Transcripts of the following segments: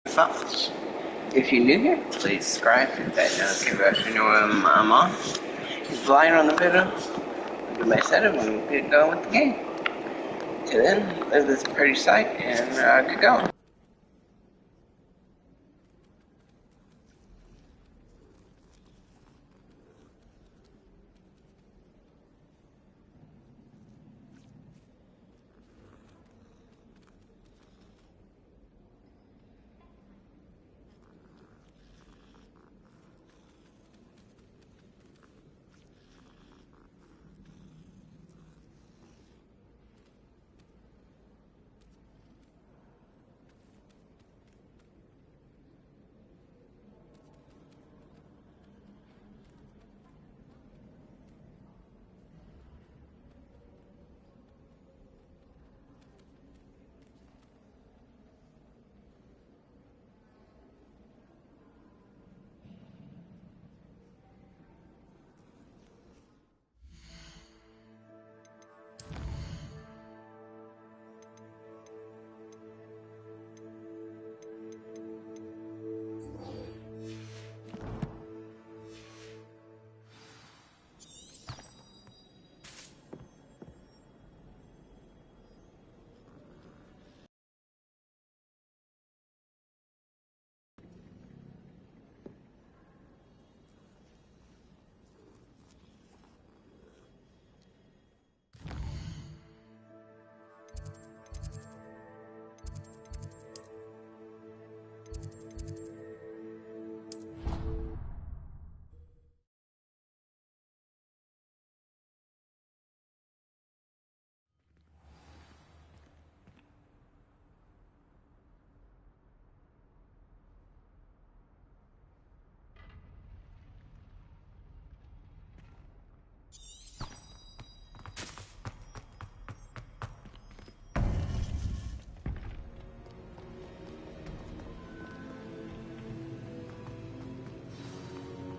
thoughts. If you're new here, please subscribe, hit that notification bell when I'm on. Hit the like on the video, do my setup, and get going with the game. Till then, live this pretty sight and get going.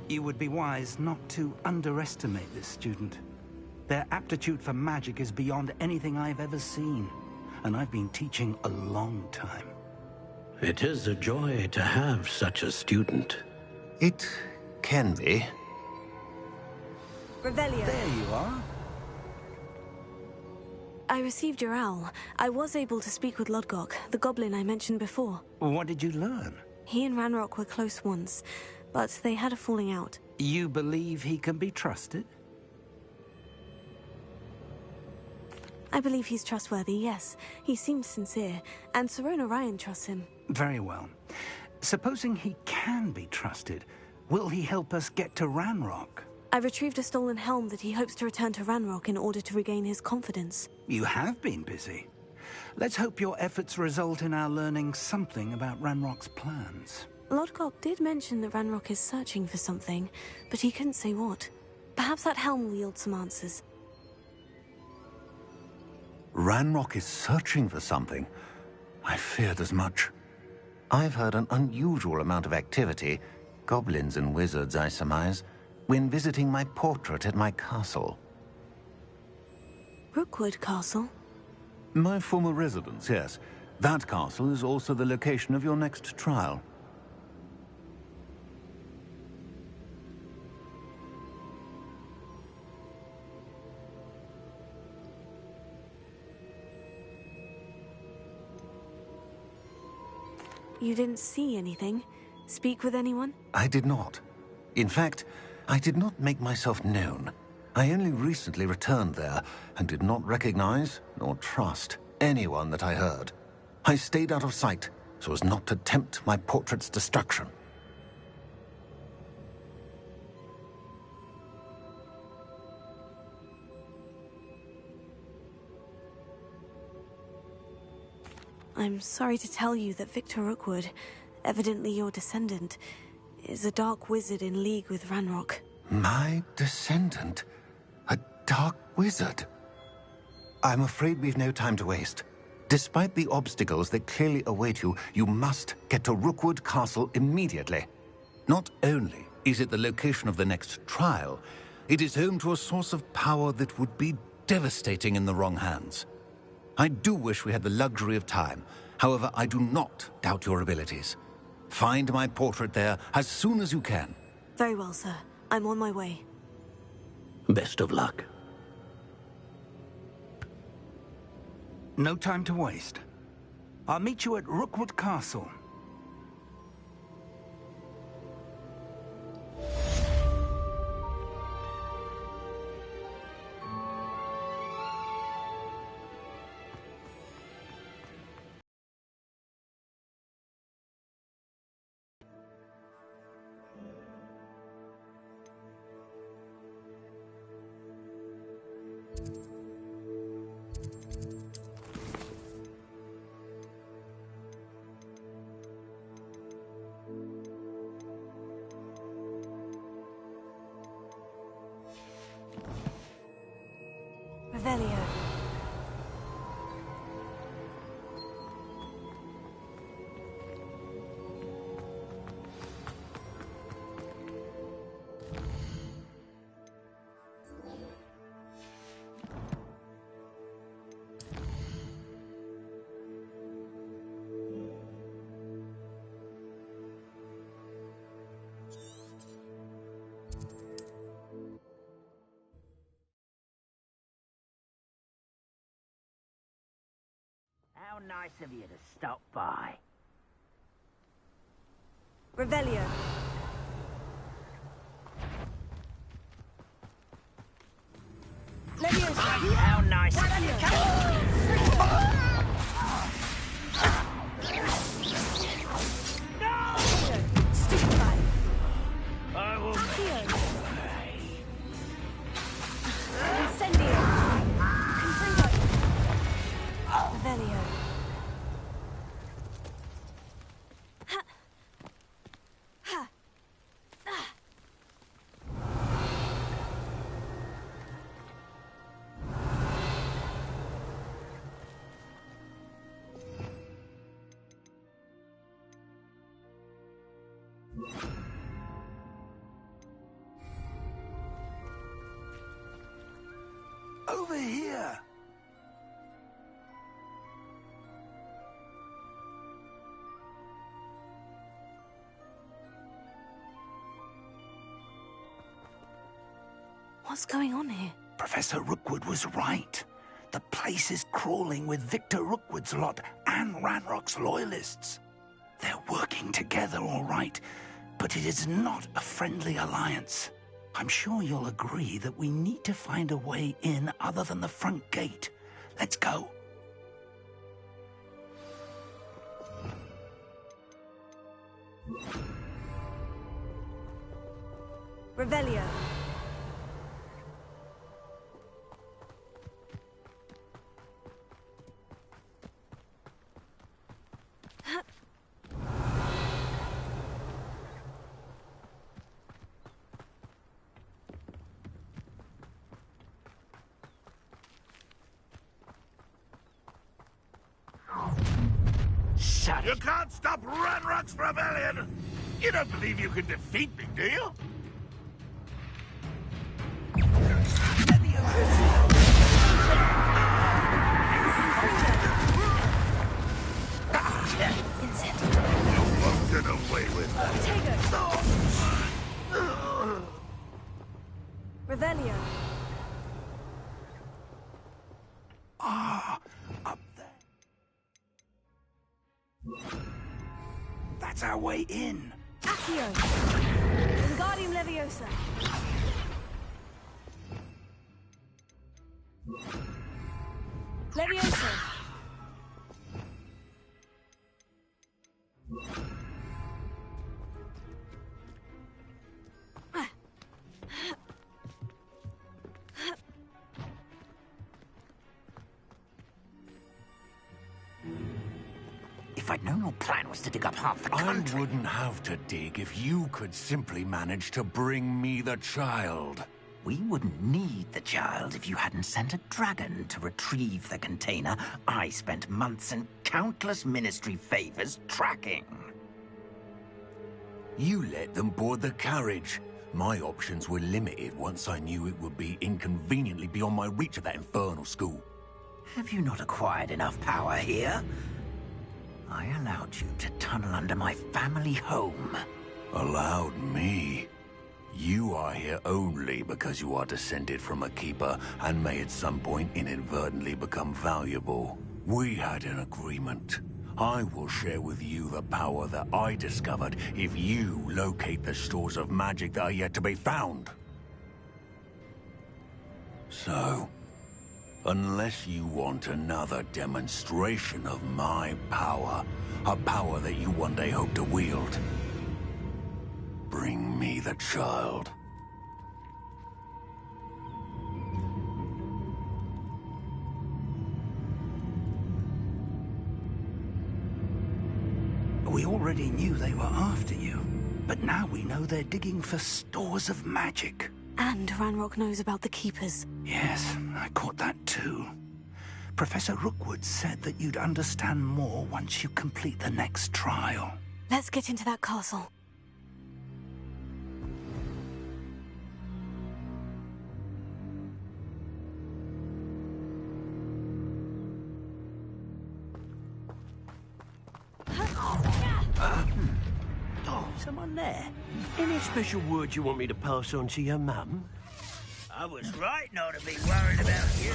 You would be wise not to underestimate this student. Their aptitude for magic is beyond anything I've ever seen, and I've been teaching a long time. It is a joy to have such a student. It can be. Revelio. There you are. I received your owl. I was able to speak with Lodgok, the goblin I mentioned before. What did you learn? He and Ranrock were close once, but they had a falling out. You believe he can be trusted? I believe he's trustworthy, yes. He seems sincere, and Sirona Ryan trusts him. Very well. Supposing he can be trusted, will he help us get to Ranrock? I retrieved a stolen helm that he hopes to return to Ranrock in order to regain his confidence. You have been busy. Let's hope your efforts result in our learning something about Ranrock's plans. Lodgok did mention that Ranrock is searching for something, but he couldn't say what. Perhaps that helm will yield some answers. Ranrock is searching for something. I feared as much. I've heard an unusual amount of activity, goblins and wizards, I surmise, when visiting my portrait at my castle. Rookwood Castle? My former residence, yes. That castle is also the location of your next trial. You didn't see anything? Speak with anyone? I did not. In fact, I did not make myself known. I only recently returned there and did not recognize nor trust anyone that I heard. I stayed out of sight so as not to tempt my portrait's destruction. I'm sorry to tell you that Victor Rookwood, evidently your descendant, is a dark wizard in league with Ranrock. My descendant? A dark wizard? I'm afraid we've no time to waste. Despite the obstacles that clearly await you, you must get to Rookwood Castle immediately. Not only is it the location of the next trial, it is home to a source of power that would be devastating in the wrong hands. I do wish we had the luxury of time. However, I do not doubt your abilities. Find my portrait there as soon as you can. Very well, sir. I'm on my way. Best of luck. No time to waste. I'll meet you at Rookwood Castle. Revelio. How nice of you to stop by. Revelio. Leviosa. How nice of you. Stupefy. I will Accio. Incendio. Confringo. Revelio. Ha. Ha. Ah. Over here! What's going on here? Professor Rookwood was right. The place is crawling with Victor Rookwood's lot and Ranrock's loyalists. They're working together, all right, but it is not a friendly alliance. I'm sure you'll agree that we need to find a way in other than the front gate. Let's go. Revelio. shut You it. can't stop Ranrock's rebellion! You don't believe you can defeat me, do you? Incendio. You won't get away with that. Ortego. Revelio. Up there. That's our way in. Accio. Wingardium Leviosa. Leviosa. If I'd known your plan was to dig up half the I country... wouldn't have to dig if you could simply manage to bring me the child. We wouldn't need the child if you hadn't sent a dragon to retrieve the container I spent months and countless ministry favors tracking. You let them board the carriage. My options were limited once I knew it would be inconveniently beyond my reach of that infernal school. Have you not acquired enough power here? I allowed you to tunnel under my family home. Allowed me? You are here only because you are descended from a keeper and may at some point inadvertently become valuable. We had an agreement. I will share with you the power that I discovered if you locate the stores of magic that are yet to be found. So, unless you want another demonstration of my power, a power that you one day hope to wield, bring me the child. We already knew they were after you, but now we know they're digging for stores of magic. And Ranrock knows about the Keepers. Yes, I caught that too. Professor Rookwood said that you'd understand more once you complete the next trial. Let's get into that castle. Oh, someone there. Any special words you want me to pass on to your mum? I was right not to be worried about you.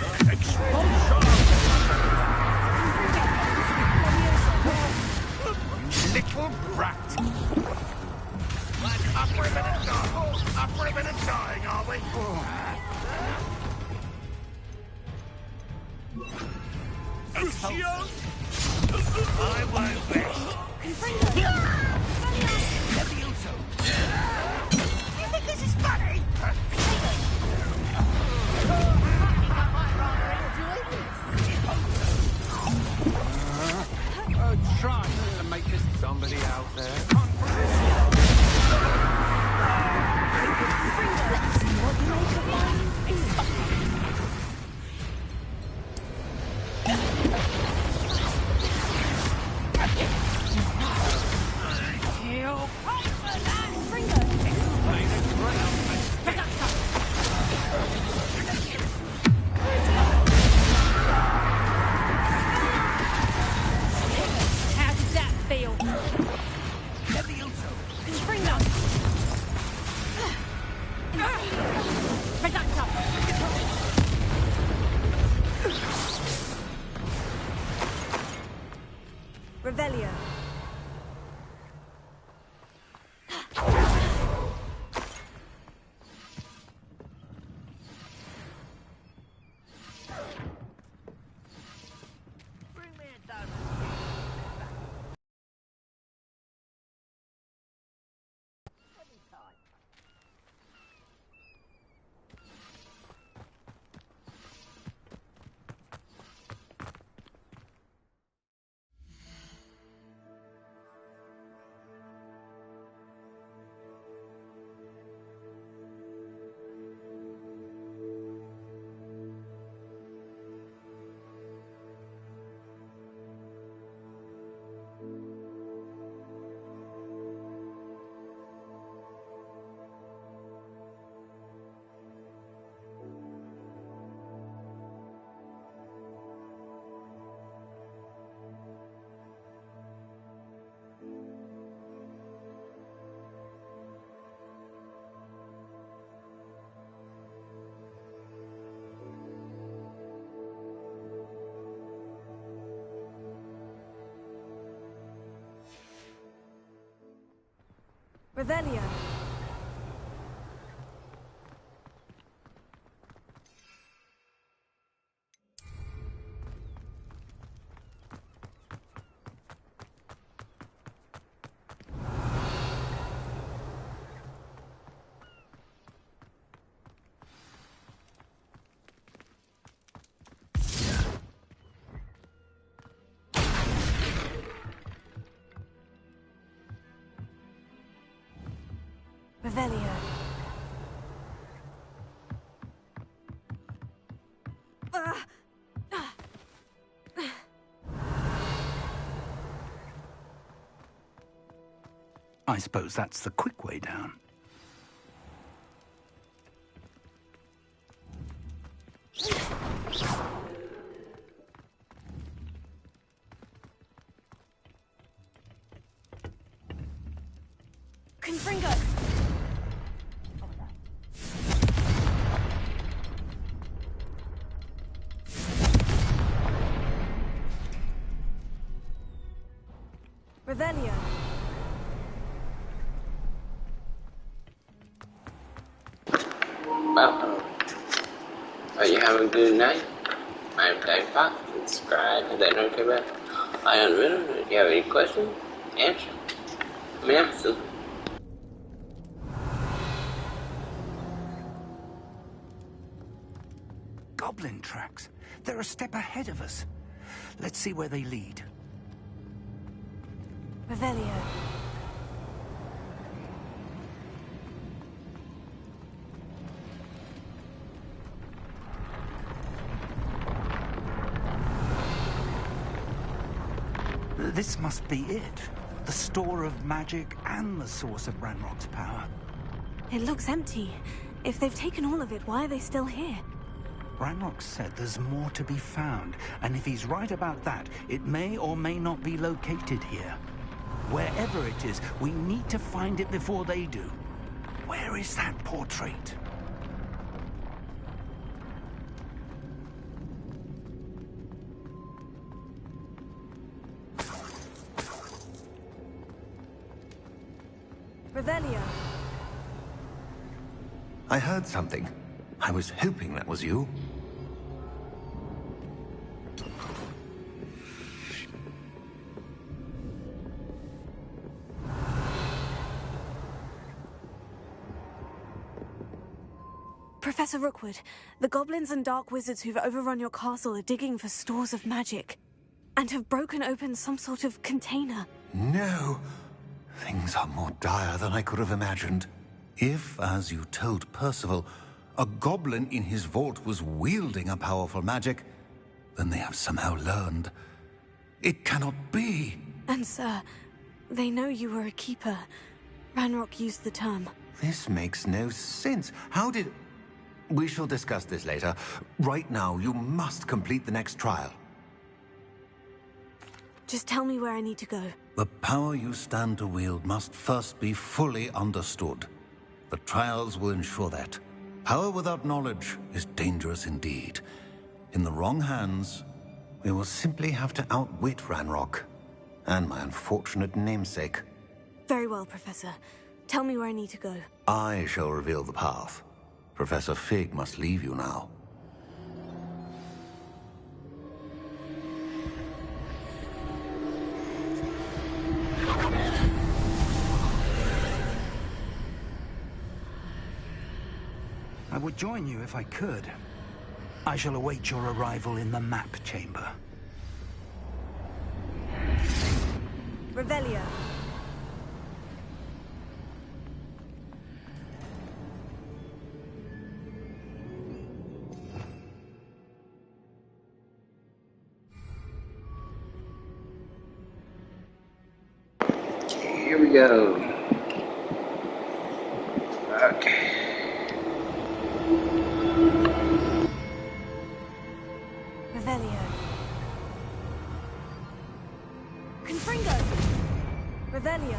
You little brat! Up ribbon and dying! Up ribbon and dying, are we? I won't rest. You think this is funny? Try to make this somebody out there. How does that feel? Revelio. Revelio. Revelio. I suppose that's the quick way down. Confringo! Revelio. Well, are you having a good night? I'm Dave Fox. Subscribe, hit that notification bell. I am the video. If you have any questions, answer. Ma'am, super. Goblin tracks. They're a step ahead of us. Let's see where they lead. Revelio. This must be it. The store of magic and the source of Ranrock's power. It looks empty. If they've taken all of it, why are they still here? Ranrock said there's more to be found, and if he's right about that, it may or may not be located here. Wherever it is, we need to find it before they do. Where is that portrait? Revelio. I heard something. I was hoping that was you. Professor Rookwood, the goblins and dark wizards who've overrun your castle are digging for stores of magic and have broken open some sort of container. No. Things are more dire than I could have imagined. If, as you told Percival, a goblin in his vault was wielding a powerful magic, then they have somehow learned. It cannot be. And sir, they know you were a keeper. Ranrock used the term. This makes no sense. How did... We shall discuss this later. Right now, you must complete the next trial. Just tell me where I need to go. The power you stand to wield must first be fully understood. The trials will ensure that. Power without knowledge is dangerous indeed. In the wrong hands, we will simply have to outwit Ranrock and my unfortunate namesake. Very well, Professor. Tell me where I need to go. I shall reveal the path. Professor Fig must leave you now. I would join you if I could. I shall await your arrival in the map chamber. Revelio. Here we go. Okay. Revelio. Confringo. Revelio.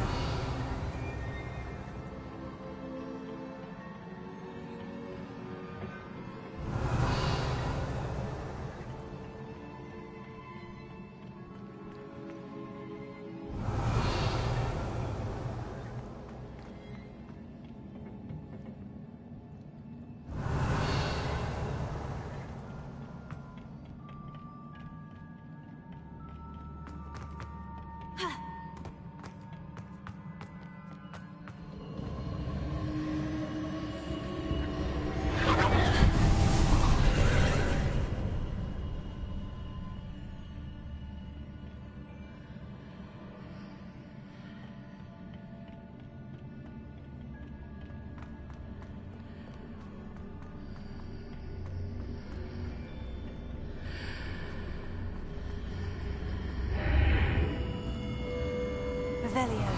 Revelio.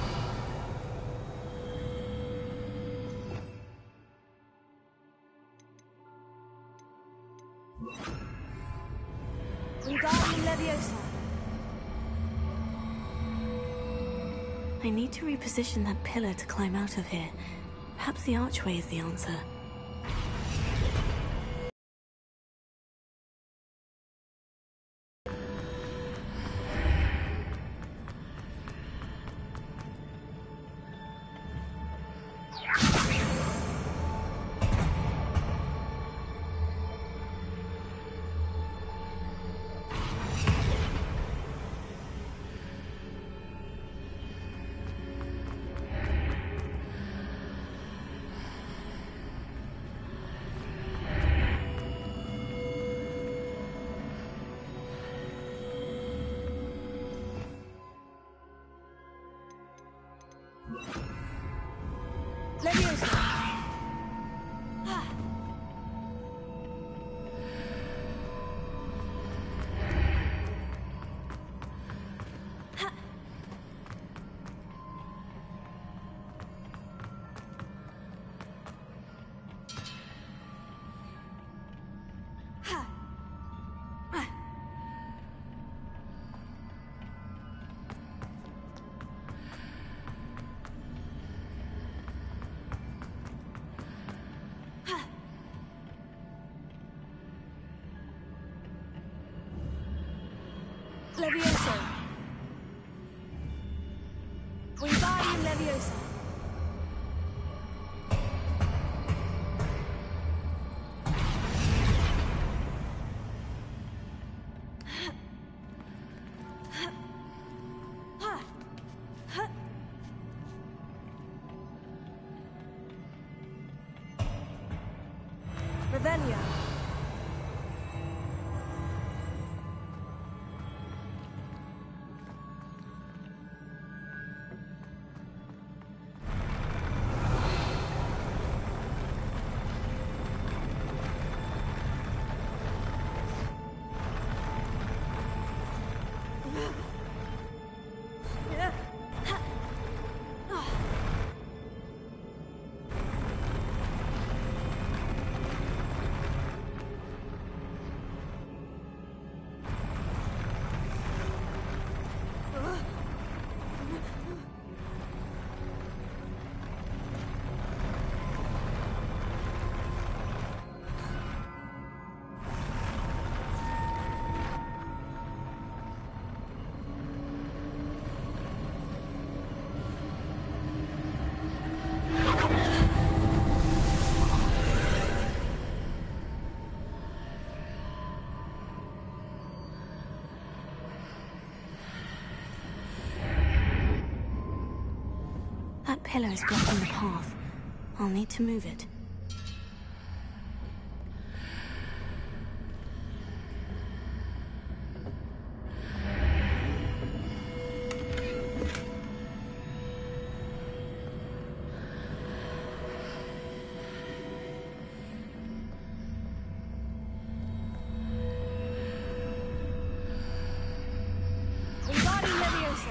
Wingardium Leviosa. I need to reposition that pillar to climb out of here. Perhaps the archway is the answer. Levioso. Wingardium Levioso. Revelio. That pillar is blocking the path. I'll need to move it. Wingardium Levioso.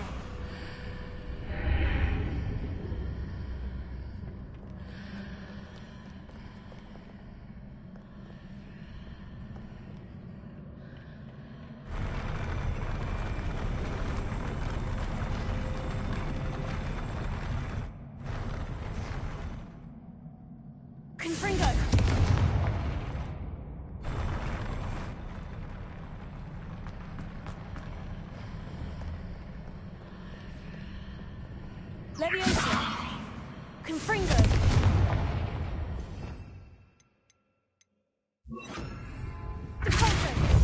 Confringo. Levioso. Confringo. Depulso.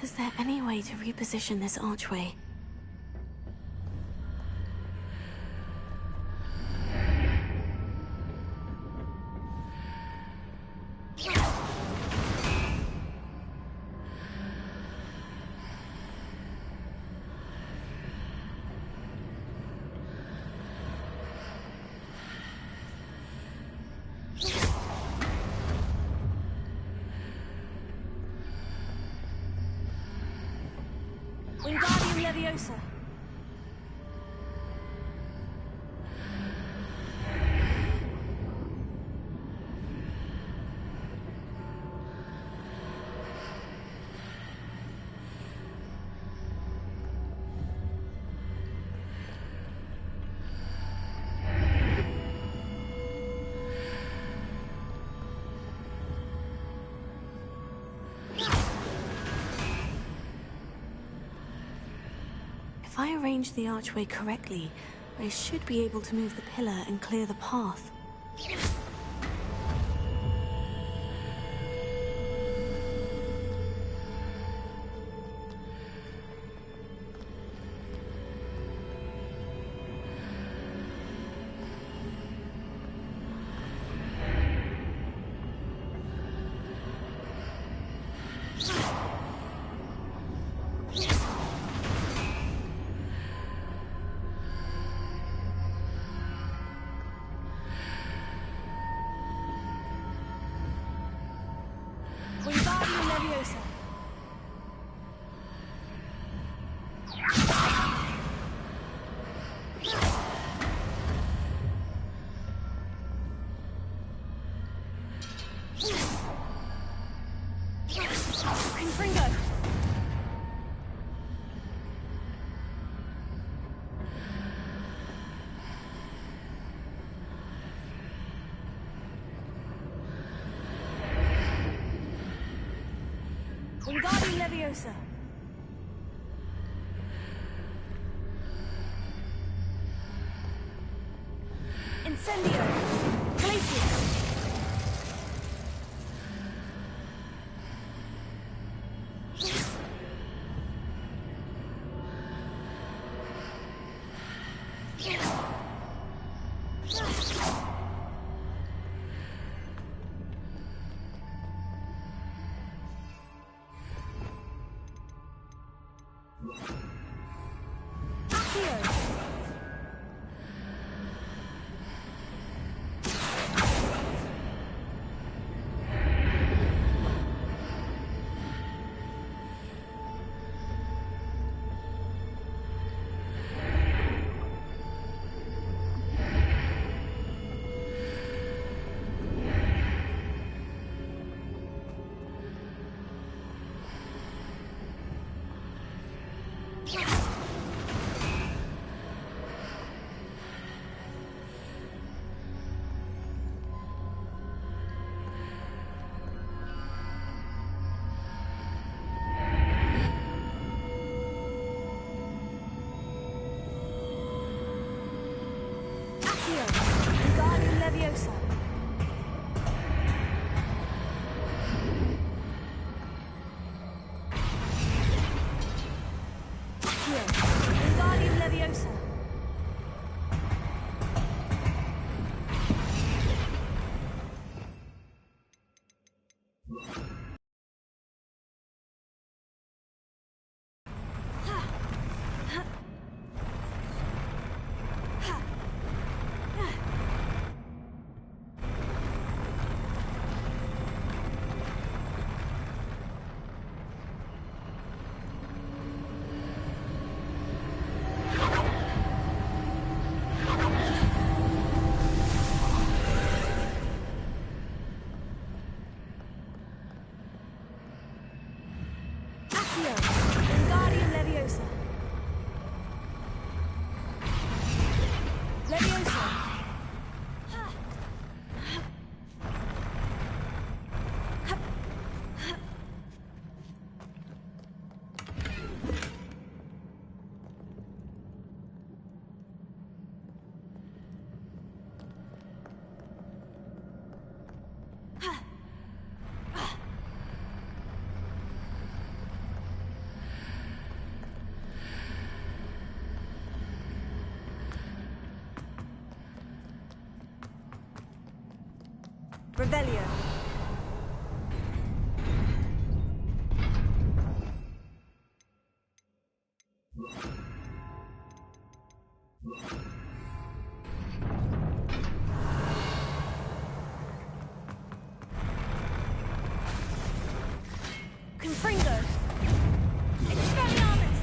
Is there any way to reposition this archway? Wingardium Leviosa. If I arrange the archway correctly, I should be able to move the pillar and clear the path. Wingardium Leviosa. Confringo. Wingardium Leviosa. Incendio. Glacius. Wingardium Leviosa. Wingardium Leviosa. Wingardium Leviosa. Leviosa. Revelio. Confringo. Expelliarmus.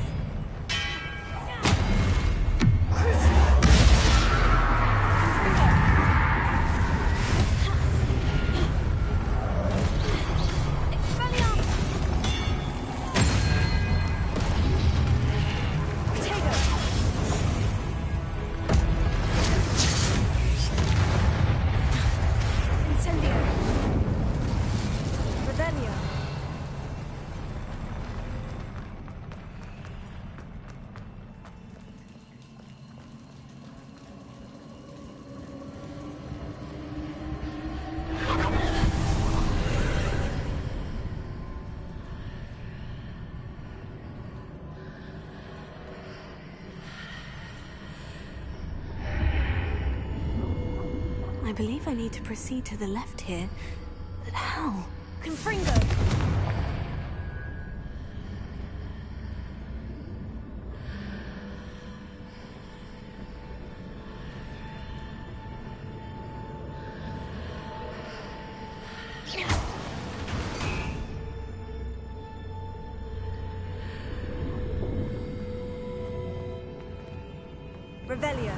I believe I need to proceed to the left here, but how? Confringo. Revelio.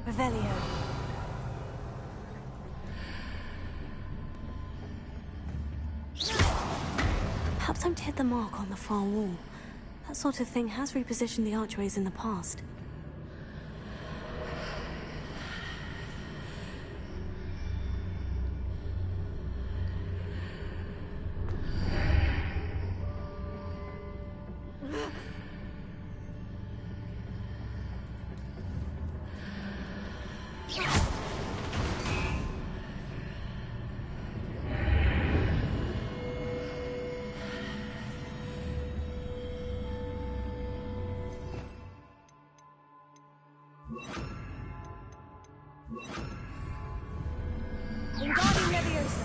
Revelio. Perhaps I'm to hit the mark on the far wall. That sort of thing has repositioned the archways in the past. Wingardium Leviosa.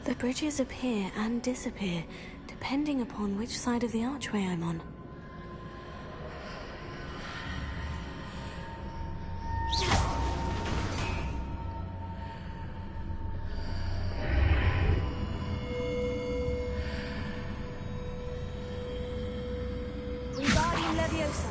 The bridges appear and disappear, depending upon which side of the archway I'm on. Wingardium Leviosa.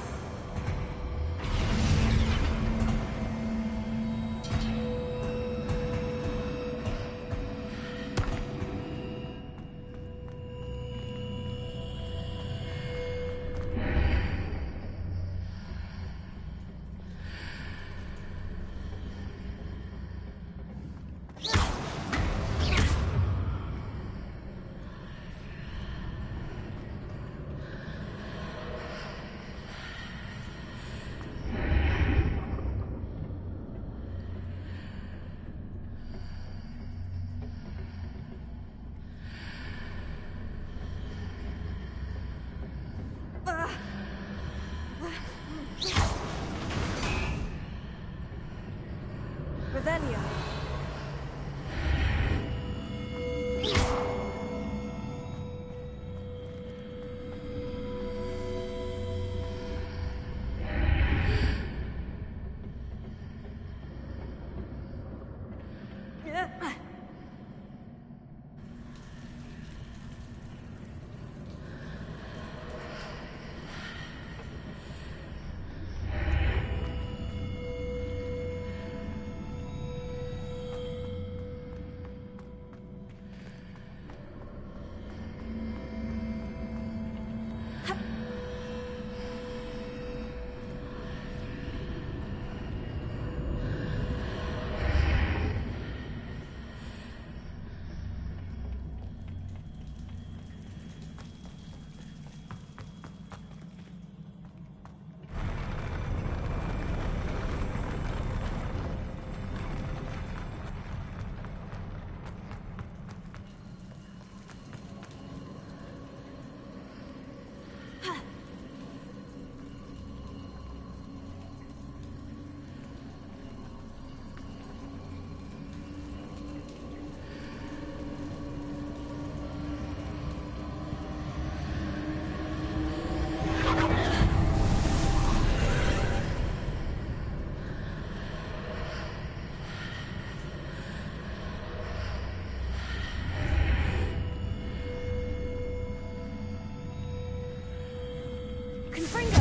Revelio. Confringo!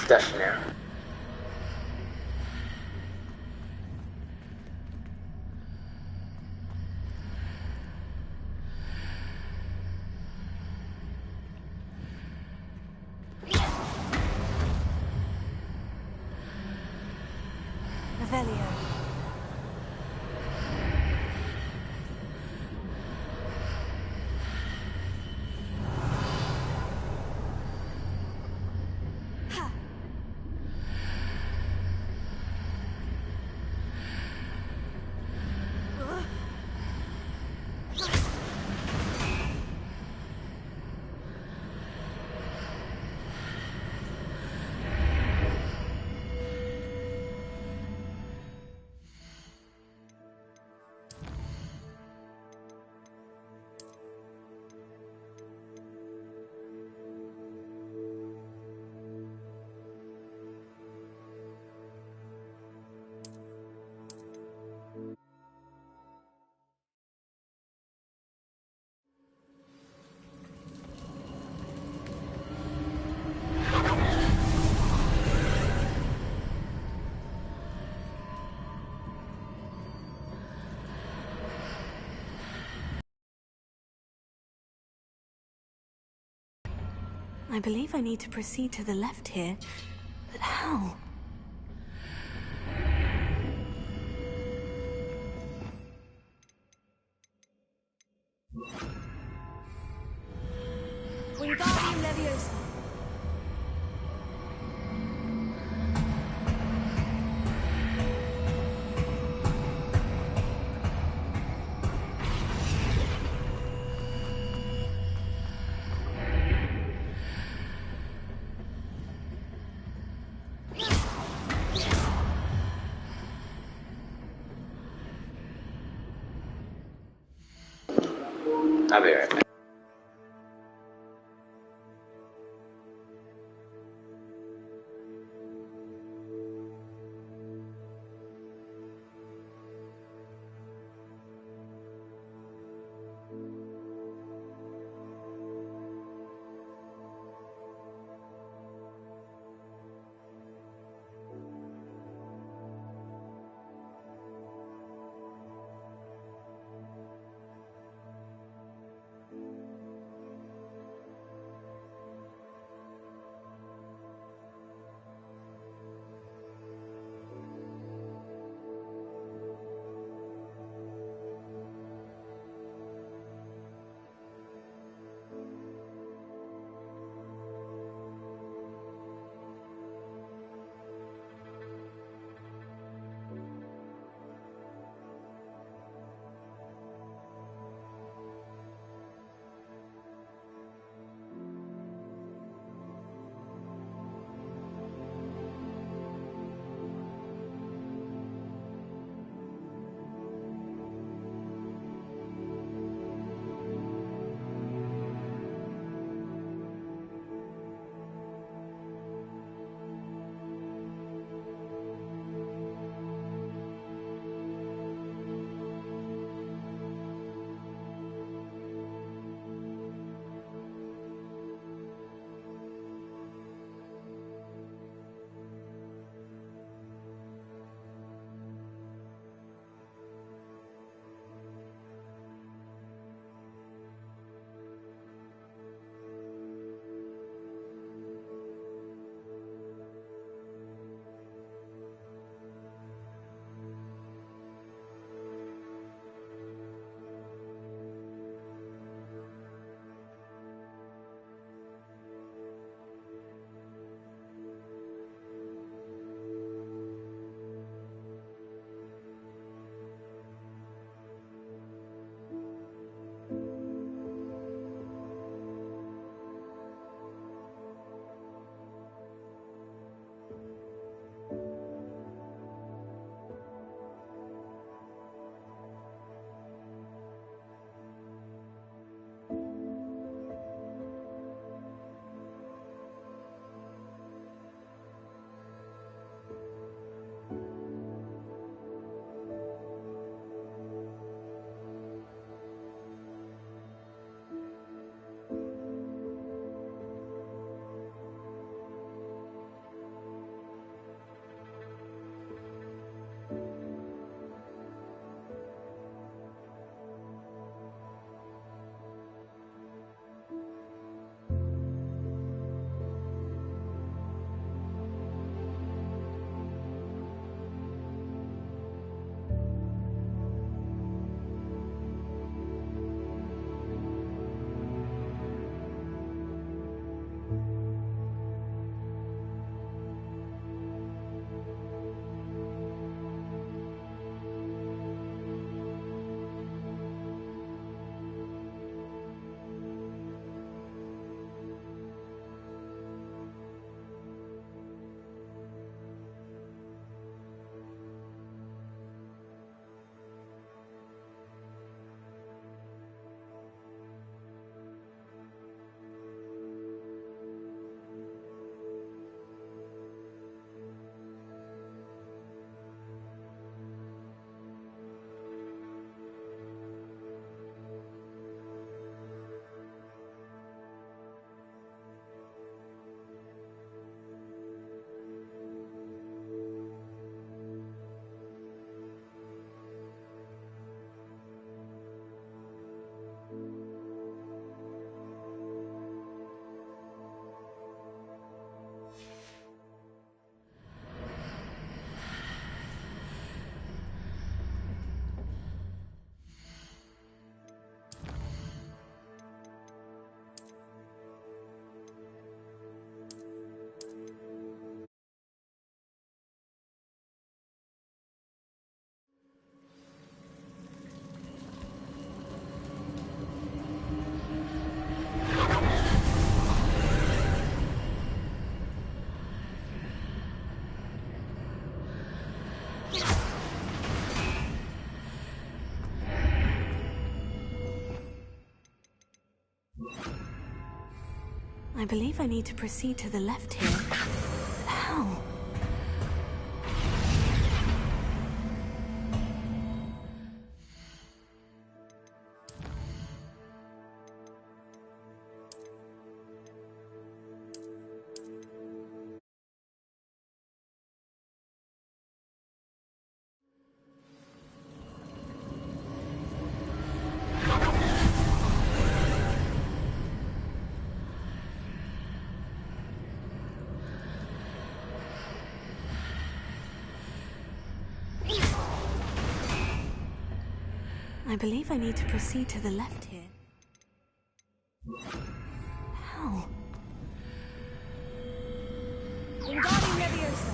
Stuck now. Revelio. I believe I need to proceed to the left here, but how? Wingardium Leviosa. I'll be right back. I believe I need to proceed to the left here. How? I believe I need to proceed to the left here. How? Wingardium Leviosa.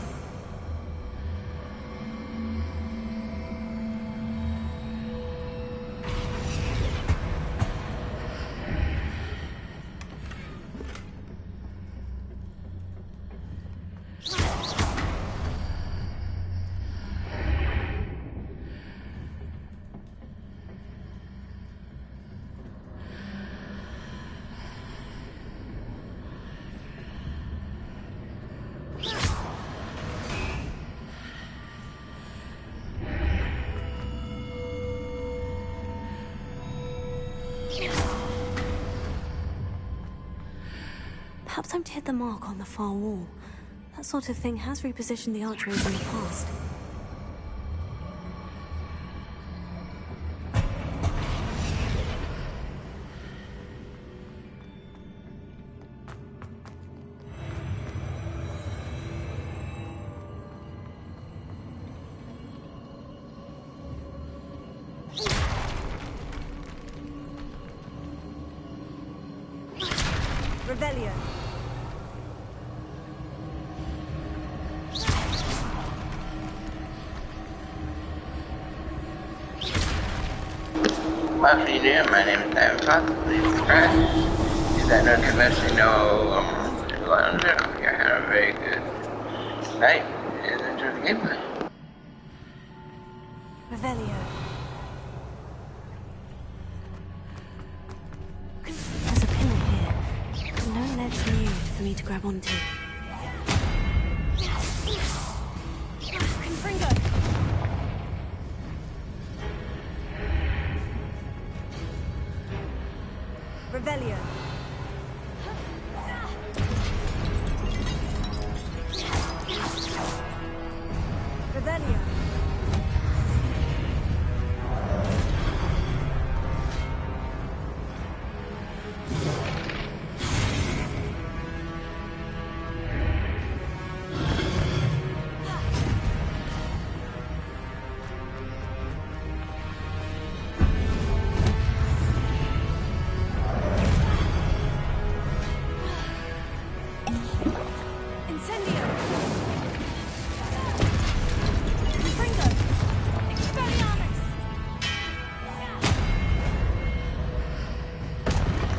Perhaps I'm to hit the mark on the far wall. That sort of thing has repositioned the archways in the past. Revelio. Well, if you're new, my name is David Fox. Please subscribe. Hit that notification people on the channel. You're having a very good night and enjoy the gameplay. Revelio. There's a pillar here, but no ledge near it for me to grab onto. Confringo. Revelio. Revelio. Incendio. Confringo. Expelliarmus.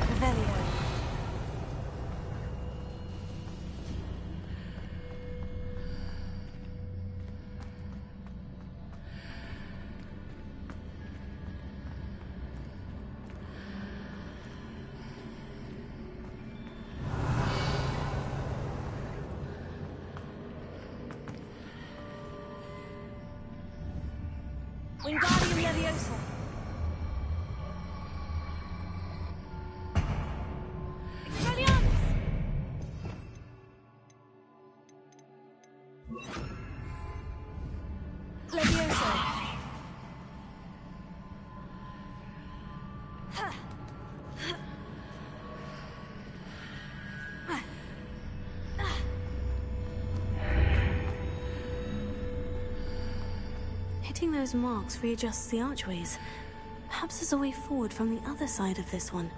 Revelio. Wingardium Leviosa. Expelliarmus. Leviosa. Hitting those marks readjusts the archways. Perhaps there's a way forward from the other side of this one.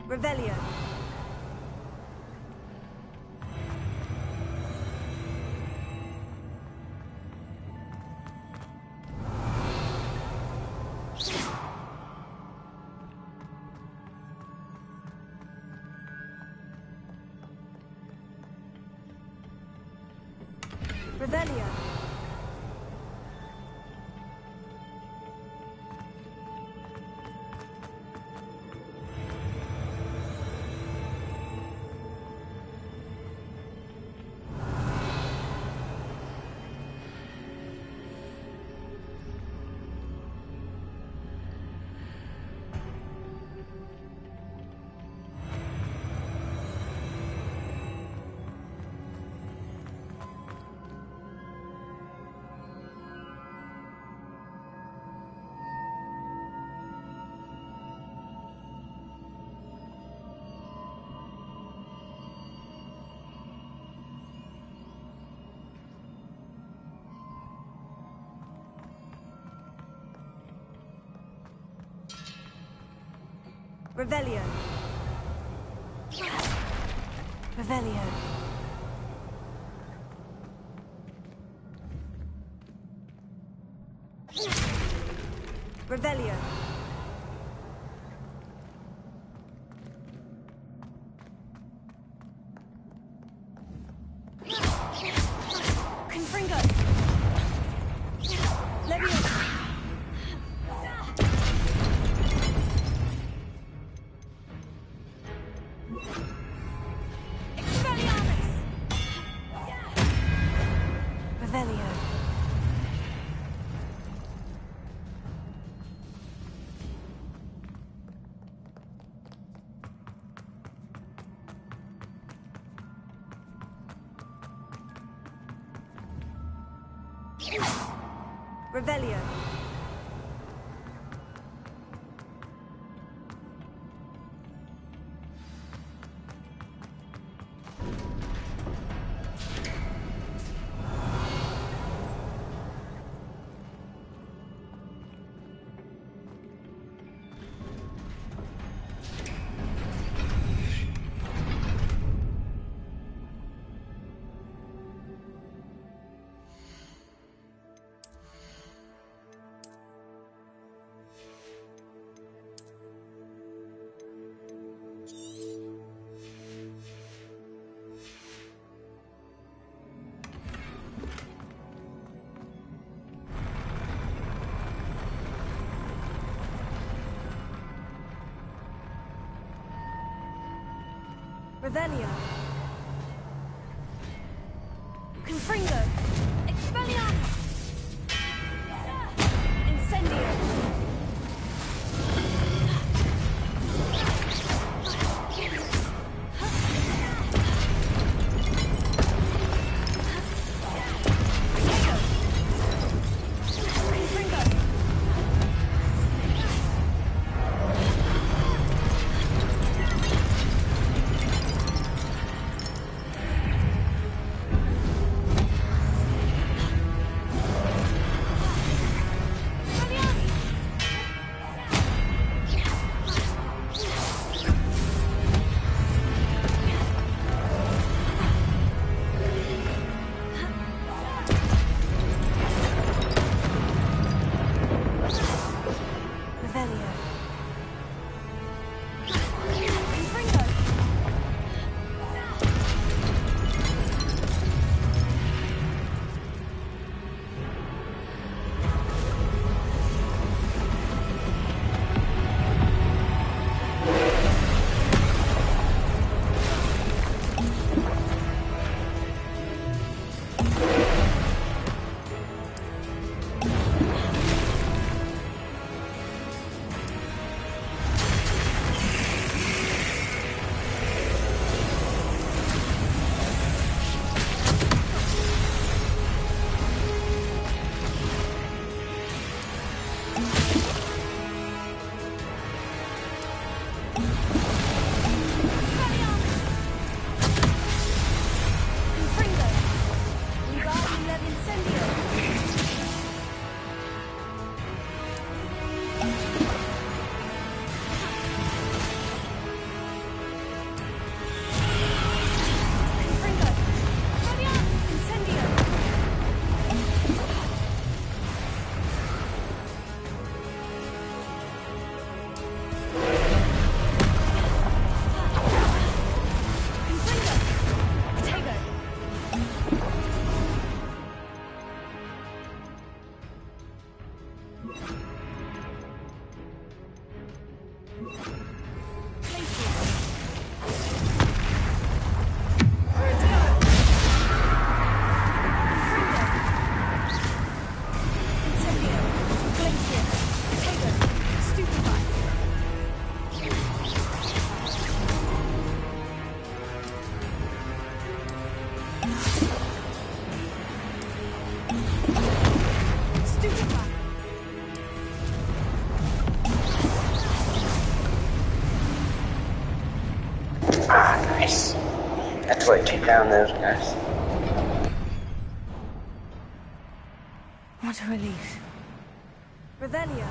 Revelio. Revelio. Revelio. Revelio. Revelio. Confringo. Leviosa. Revelio. Revelio. Revelio. Confringo. Expelliarmus. Incendio. Ah, nice. That's the way to take down those guys. What a relief. Revelio.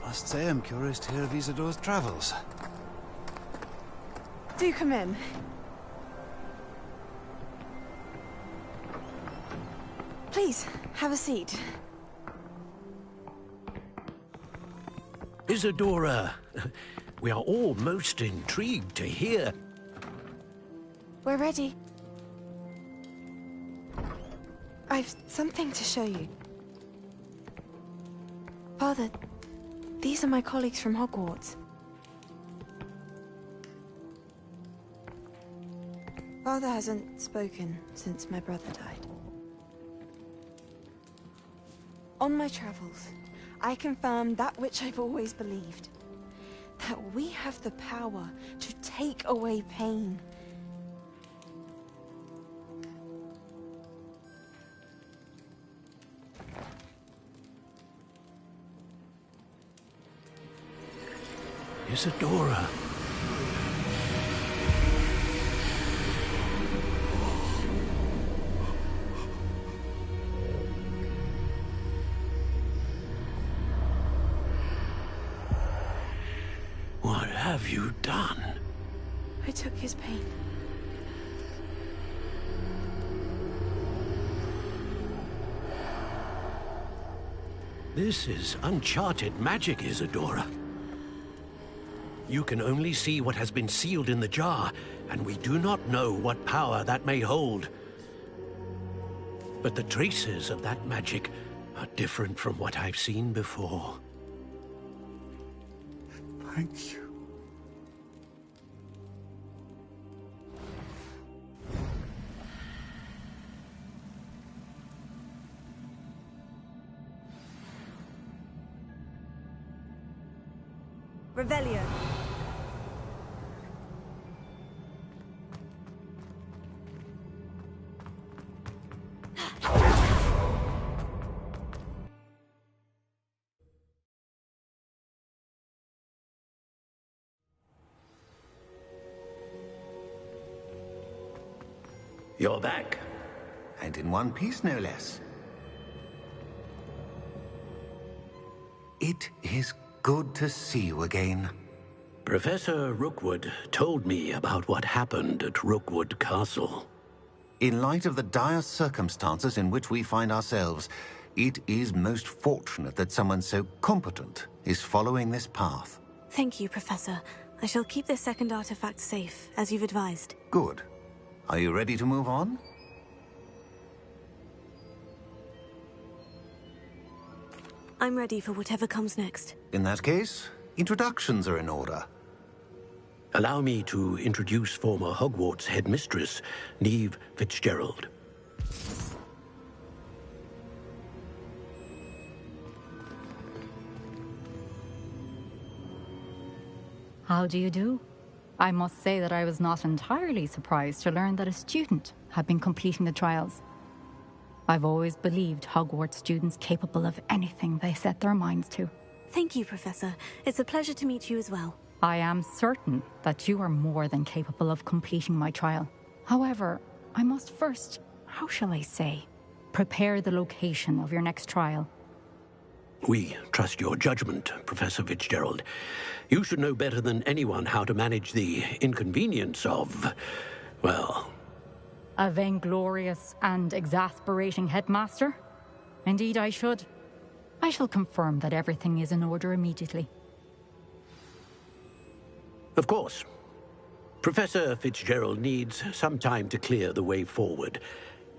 I must say I'm curious to hear of Isadore's travels. Do come in. Please, have a seat. Isadora, we are all most intrigued to hear. We're ready. I've something to show you. Father, these are my colleagues from Hogwarts. Father hasn't spoken since my brother died. On my travels, I confirmed that which I've always believed. That we have the power to take away pain. Isadora. What have you done? I took his pain. This is uncharted magic, Isadora. You can only see what has been sealed in the jar, and we do not know what power that may hold. But the traces of that magic are different from what I've seen before. Thank you. Revelio. You're back. And in one piece, no less. It is good to see you again. Professor Rookwood told me about what happened at Rookwood Castle. In light of the dire circumstances in which we find ourselves, it is most fortunate that someone so competent is following this path. Thank you, Professor. I shall keep this second artifact safe, as you've advised. Good. Are you ready to move on? I'm ready for whatever comes next. In that case, introductions are in order. Allow me to introduce former Hogwarts headmistress, Neve Fitzgerald. How do you do? I must say that I was not entirely surprised to learn that a student had been completing the trials. I've always believed Hogwarts students capable of anything they set their minds to. Thank you, Professor. It's a pleasure to meet you as well. I am certain that you are more than capable of completing my trial. However, I must first, how shall I say, prepare the location of your next trial. We trust your judgment, Professor Fitzgerald. You should know better than anyone how to manage the inconvenience of, well... A vainglorious and exasperating headmaster? Indeed I should. I shall confirm that everything is in order immediately. Of course. Professor Fitzgerald needs some time to clear the way forward.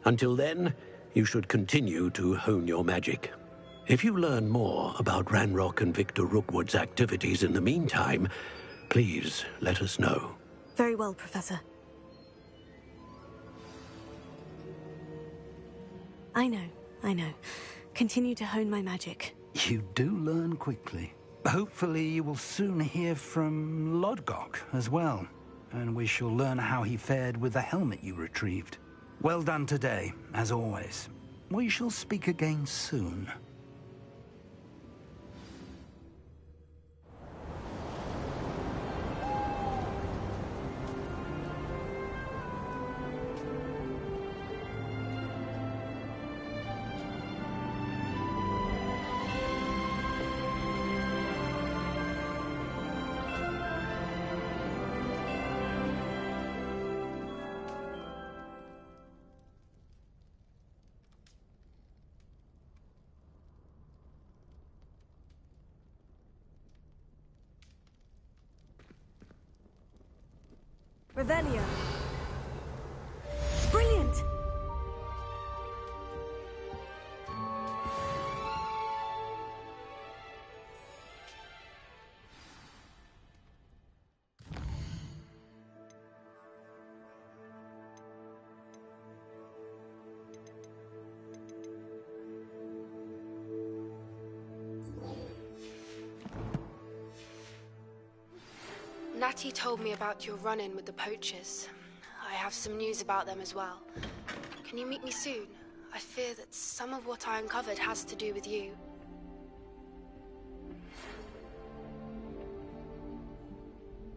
Until then, you should continue to hone your magic. If you learn more about Ranrock and Victor Rookwood's activities in the meantime, please let us know. Very well, Professor. I know. Continue to hone my magic. You do learn quickly. Hopefully you will soon hear from Lodgok as well, and we shall learn how he fared with the helmet you retrieved. Well done today, as always. We shall speak again soon. Revelio. Brilliant! Natty told me about your run-in with the poachers. I have some news about them as well. Can you meet me soon? I fear that some of what I uncovered has to do with you.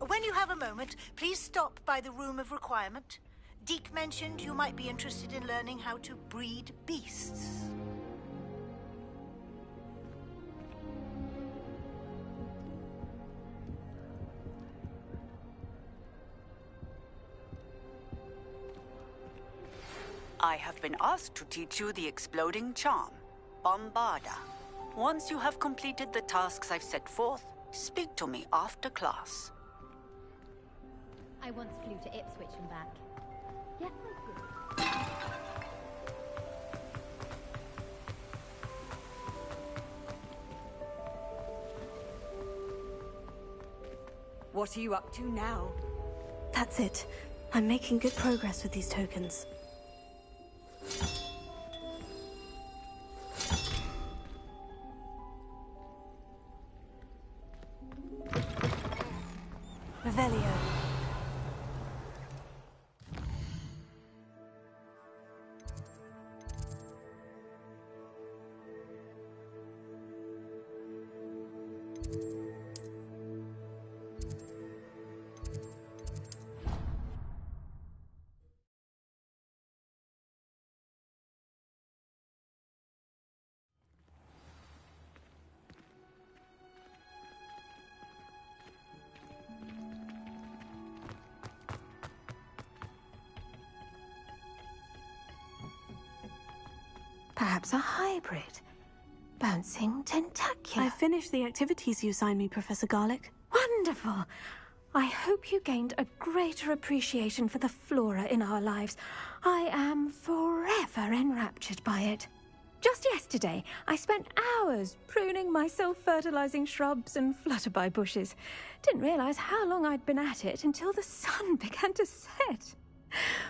When you have a moment, please stop by the Room of Requirement. Deke mentioned you might be interested in learning how to breed beasts. I have been asked to teach you the exploding charm, Bombarda. Once you have completed the tasks I've set forth, speak to me after class. I once flew to Ipswich and back. Yeah, What are you up to now? That's it. I'm making good progress with these tokens. Revelio. Perhaps a hybrid. Bouncing tentacular. I finished the activities you assigned me, Professor Garlick. Wonderful! I hope you gained a greater appreciation for the flora in our lives. I am forever enraptured by it. Just yesterday, I spent hours pruning my self-fertilizing shrubs and flutterby bushes. Didn't realize how long I'd been at it until the sun began to set.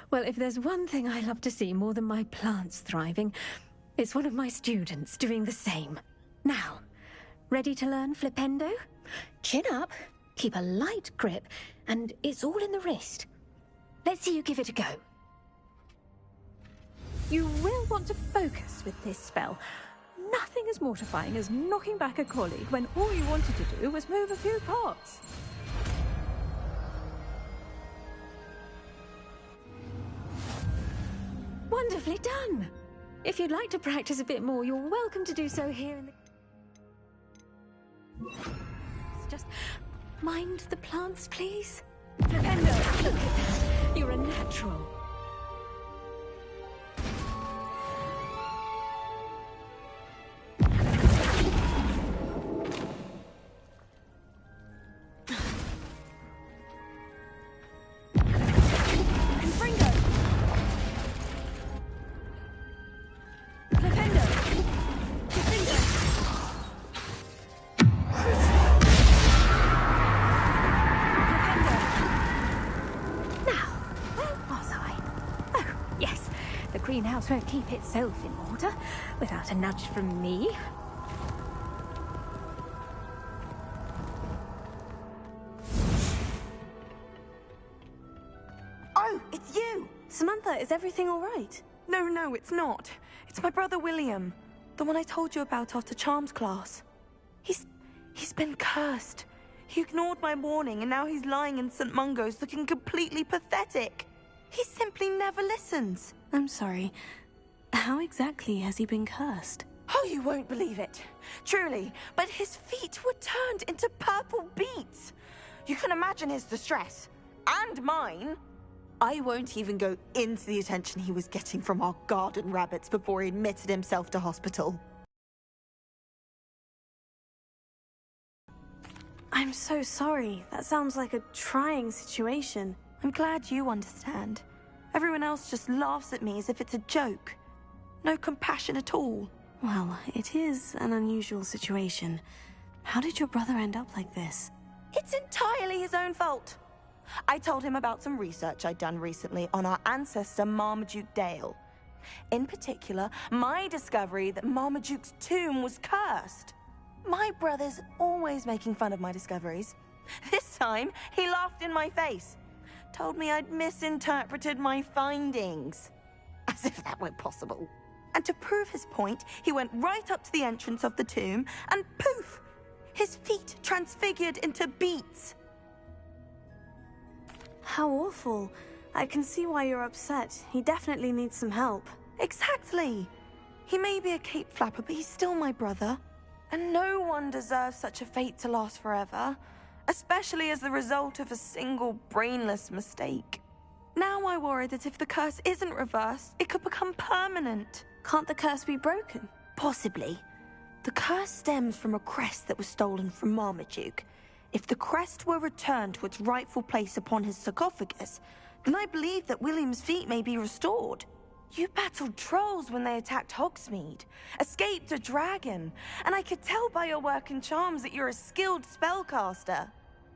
Well, if there's one thing I love to see more than my plants thriving, it's one of my students doing the same. Now, ready to learn Flipendo? Chin up, keep a light grip, and it's all in the wrist. Let's see you give it a go. You will want to focus with this spell. Nothing as mortifying as knocking back a colleague when all you wanted to do was move a few pots. Wonderfully done! If you'd like to practice a bit more, you're welcome to do so here in the... Just mind the plants, please. Flipendo, look at that. You're a natural. Greenhouse won't keep itself in order without a nudge from me. Oh, it's you! Samantha, is everything all right? No, it's not. It's my brother William, the one I told you about after Charms class. He's been cursed. He ignored my warning, and now he's lying in St. Mungo's looking completely pathetic. He simply never listens. I'm sorry. How exactly has he been cursed? Oh, you won't believe it. Truly, but his feet were turned into purple beets. You can imagine his distress. And mine. I won't even go into the attention he was getting from our garden rabbits before he admitted himself to hospital. I'm so sorry. That sounds like a trying situation. I'm glad you understand. Everyone else just laughs at me as if it's a joke. No compassion at all. Well, it is an unusual situation. How did your brother end up like this? It's entirely his own fault. I told him about some research I'd done recently on our ancestor Marmaduke Dale. In particular, my discovery that Marmaduke's tomb was cursed. My brother's always making fun of my discoveries. This time, he laughed in my face. Told me I'd misinterpreted my findings. As if that were possible. And to prove his point, he went right up to the entrance of the tomb and poof! His feet transfigured into beets. How awful. I can see why you're upset. He definitely needs some help. Exactly. He may be a cape flapper, but he's still my brother. And no one deserves such a fate to last forever. Especially as the result of a single brainless mistake. Now I worry that if the curse isn't reversed, it could become permanent. Can't the curse be broken? Possibly. The curse stems from a crest that was stolen from Marmaduke. If the crest were returned to its rightful place upon his sarcophagus, then I believe that William's feet may be restored. You battled trolls when they attacked Hogsmeade, escaped a dragon, and I could tell by your work in charms that you're a skilled spellcaster.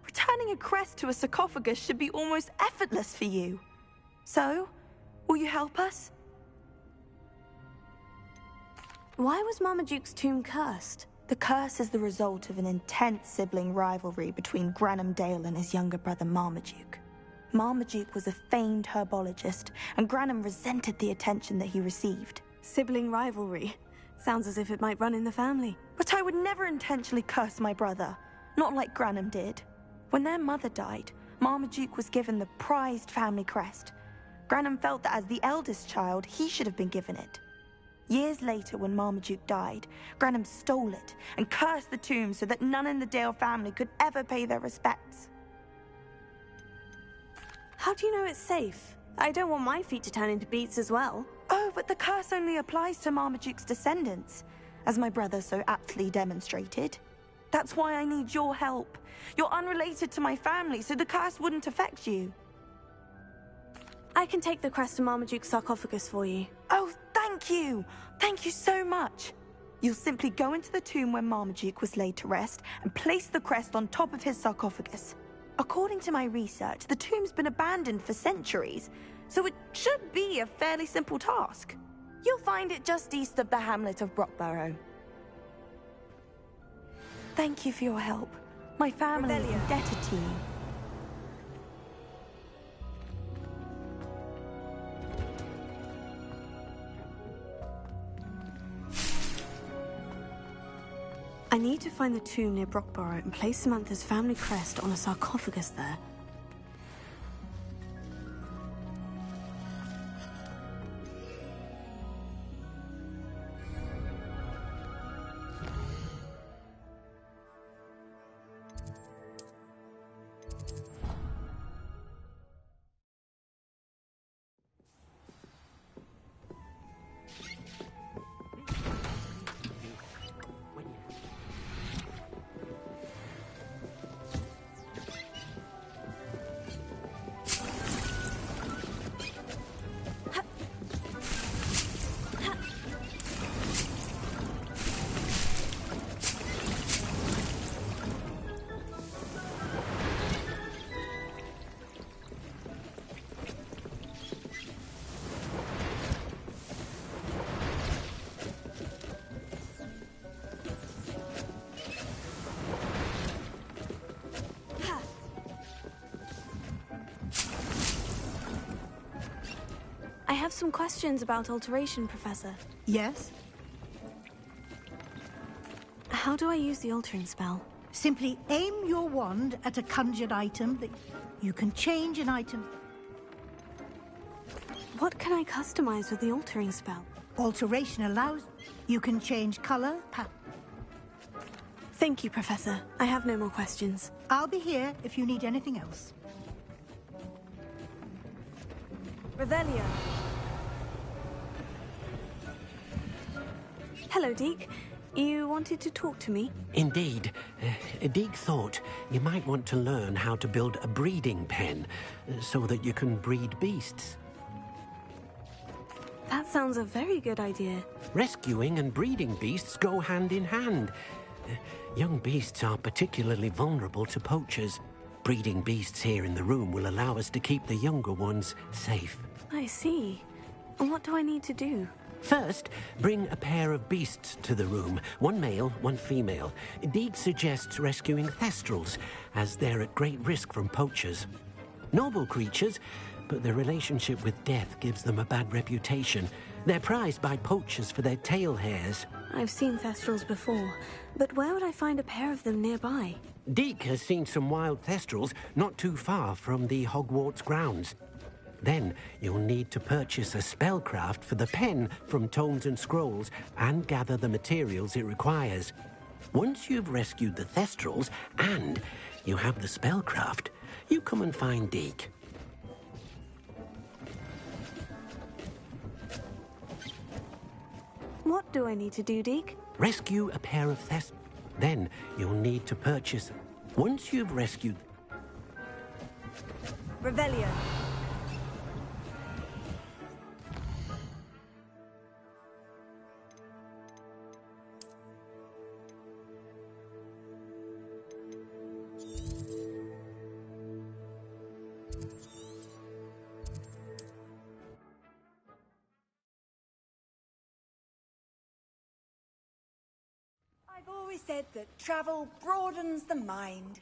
Returning a crest to a sarcophagus should be almost effortless for you. So, will you help us? Why was Marmaduke's tomb cursed? The curse is the result of an intense sibling rivalry between Granham Dale and his younger brother Marmaduke. Marmaduke was a famed herbologist, and Granham resented the attention that he received. Sibling rivalry. Sounds as if it might run in the family. But I would never intentionally curse my brother, not like Granham did. When their mother died, Marmaduke was given the prized family crest. Granham felt that as the eldest child, he should have been given it. Years later, when Marmaduke died, Granham stole it and cursed the tomb so that none in the Dale family could ever pay their respects. How do you know it's safe? I don't want my feet to turn into beets as well. Oh, but the curse only applies to Marmaduke's descendants, as my brother so aptly demonstrated. That's why I need your help. You're unrelated to my family, so the curse wouldn't affect you. I can take the crest to Marmaduke's sarcophagus for you. Oh, thank you! Thank you so much! You'll simply go into the tomb where Marmaduke was laid to rest and place the crest on top of his sarcophagus. According to my research, the tomb's been abandoned for centuries, so it should be a fairly simple task. You'll find it just east of the hamlet of Brockborough. Thank you for your help. My family is indebted to you. I need to find the tomb near Brockborough and place Samantha's family crest on a sarcophagus there. have some questions about alteration, Professor. Yes? How do I use the altering spell? Simply aim your wand at a conjured item that you can change an item. What can I customize with the altering spell? Alteration allows... You can change color, Thank you, Professor. I have no more questions. I'll be here if you need anything else. Revelio. Hello, Deke. You wanted to talk to me? Indeed. Deek thought you might want to learn how to build a breeding pen so that you can breed beasts. That sounds a very good idea. Rescuing and breeding beasts go hand in hand. Young beasts are particularly vulnerable to poachers. Breeding beasts here in the room will allow us to keep the younger ones safe. I see. And what do I need to do? First, bring a pair of beasts to the room. One male, one female. Deek suggests rescuing thestrals, as they're at great risk from poachers. Noble creatures, but their relationship with death gives them a bad reputation. They're prized by poachers for their tail hairs. I've seen thestrals before, but where would I find a pair of them nearby? Deek has seen some wild thestrals not too far from the Hogwarts grounds. Then you'll need to purchase a spellcraft for the pen from Tomes and Scrolls and gather the materials it requires. Once you've rescued the thestrals and you have the spellcraft, you come and find Deek. What do I need to do, Deke? Rescue a pair of thestrals. Then you'll need to purchase... Once you've rescued... Revelio. I've always said that travel broadens the mind.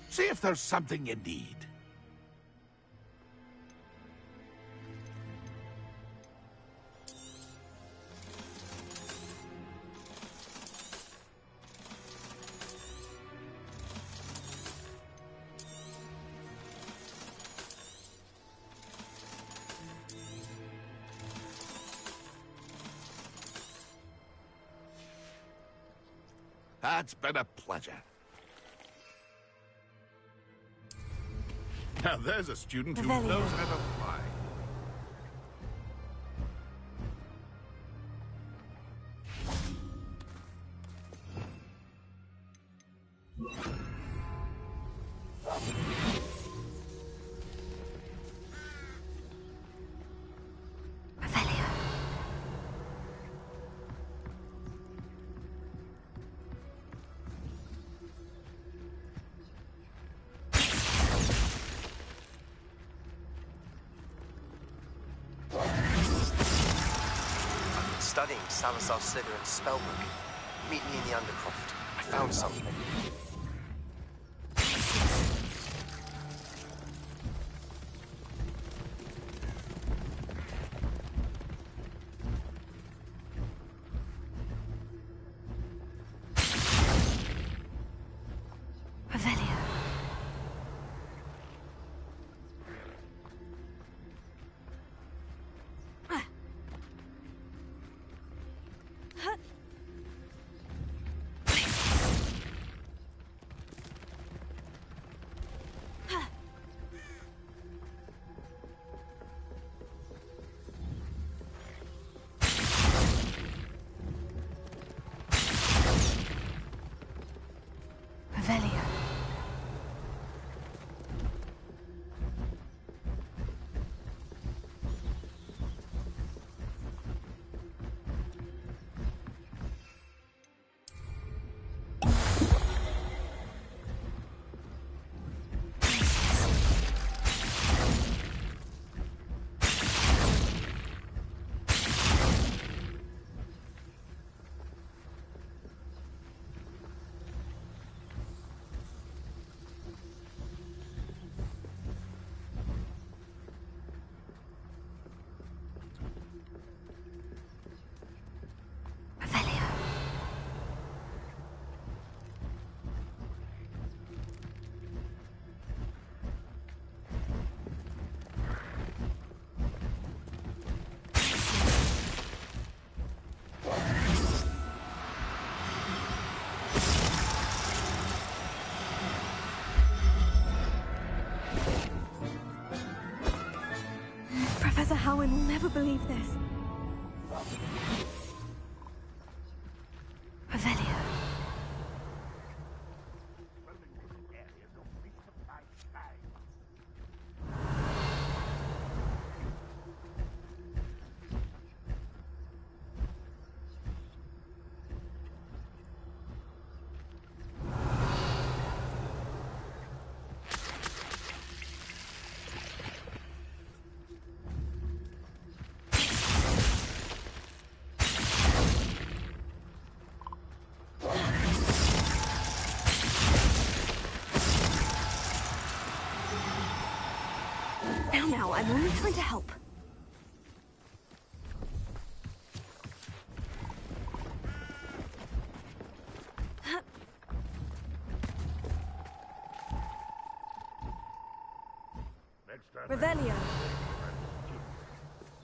See if there's something you need. It's been a pleasure. Now there's a student who knows how to fly. Studying Salazar Slytherin's spellbook. Meet me in the Undercroft. I found something. Professor Howin will never believe this. Revelio. Now, I'm only trying to help. Revelio.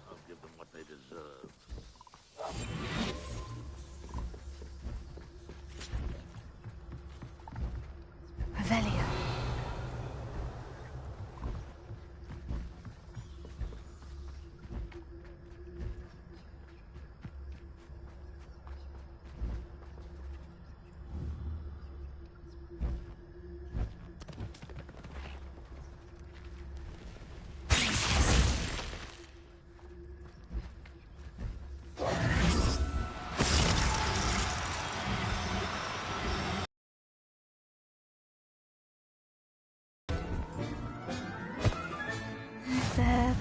I'll give them what they deserve. Revelio. There.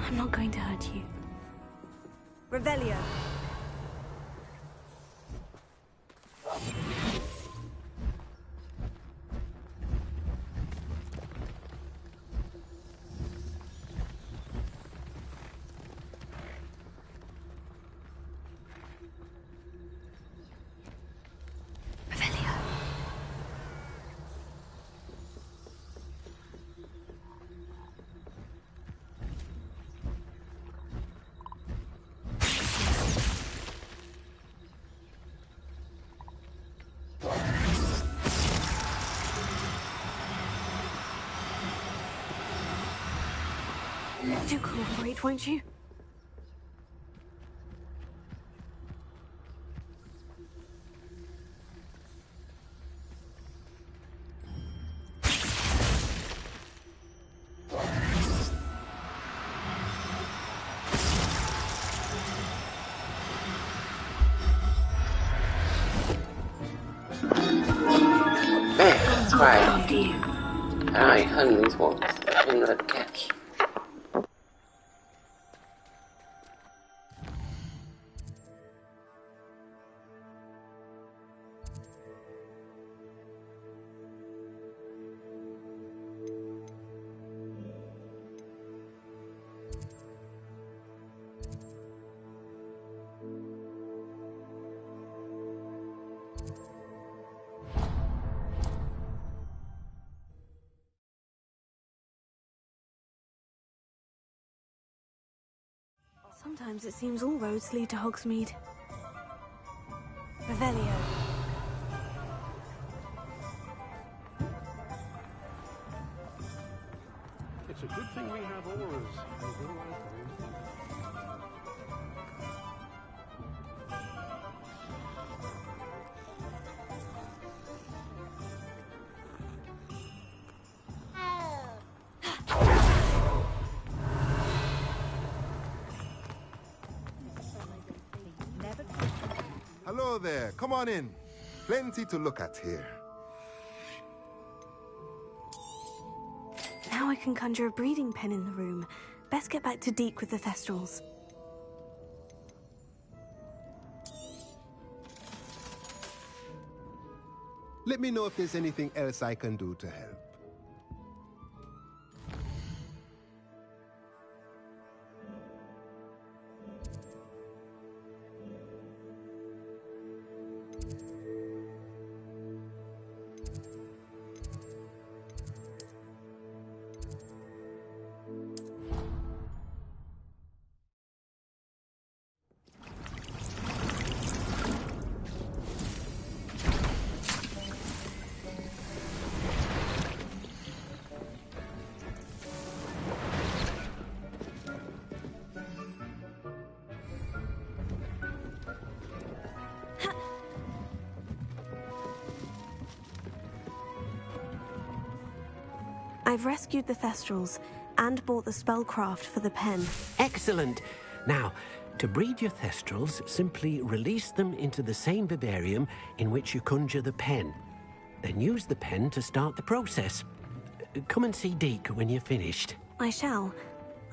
I'm not going to hurt you. Revelio. Do cooperate, won't you? That's right. I hung these ones in the catch. Sometimes it seems all roads lead to Hogsmeade. Revelio. It's a good thing we have auras. Hello there, come on in. Plenty to look at here. Now I can conjure a breathing pen in the room. Best get back to Deke with the Thestrals. Let me know if there's anything else I can do to help. I've rescued the Thestrals and bought the spellcraft for the pen. Excellent. Now, to breed your Thestrals, simply release them into the same vivarium in which you conjure the pen. Then use the pen to start the process. Come and see Deke when you're finished. I shall.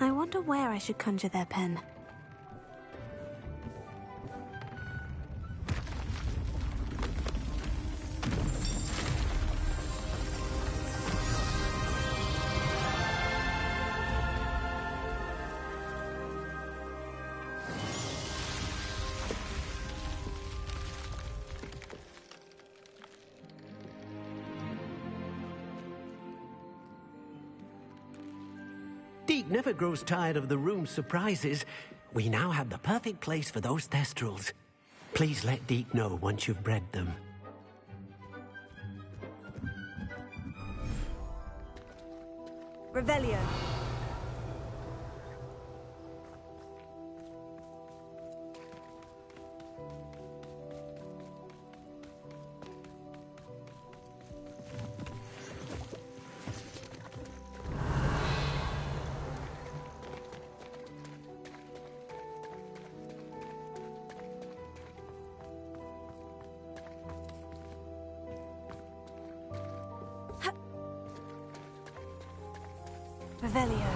I wonder where I should conjure their pen. Deke never grows tired of the room's surprises. We now have the perfect place for those Thestrals. Please let Deke know once you've bred them. Revelio. Revelio.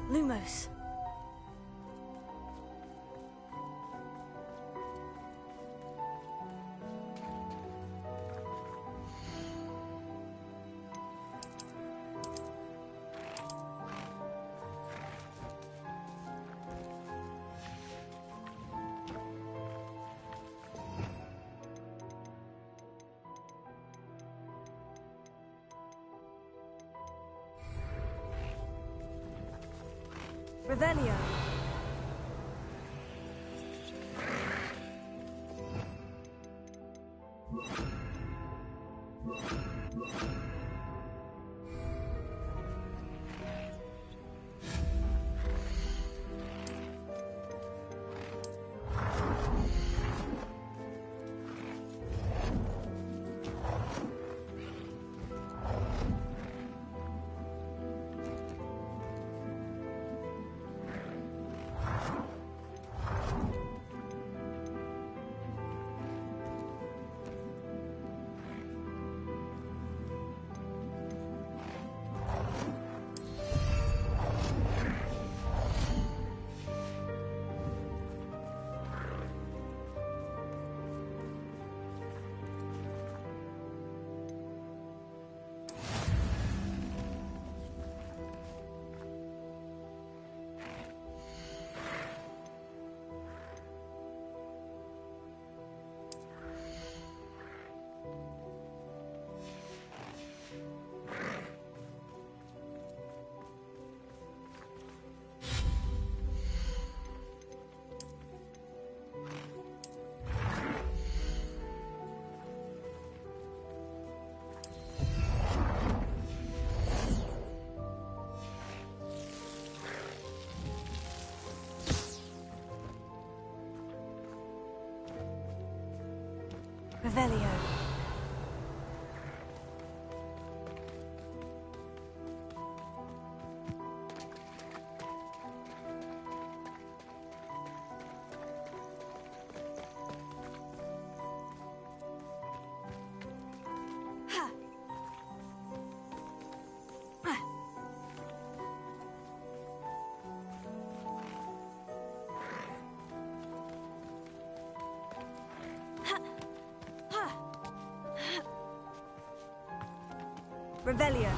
Lumos. Revelio. Revelio. Revelio.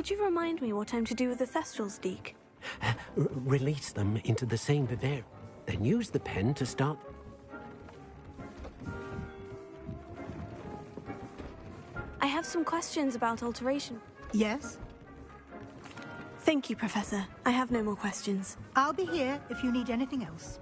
Could you remind me what I'm to do with the Thestrals, Deke? Release them into the same Vivarium. Then use the pen to start... I have some questions about alteration. Yes? Thank you, Professor. I have no more questions. I'll be here if you need anything else.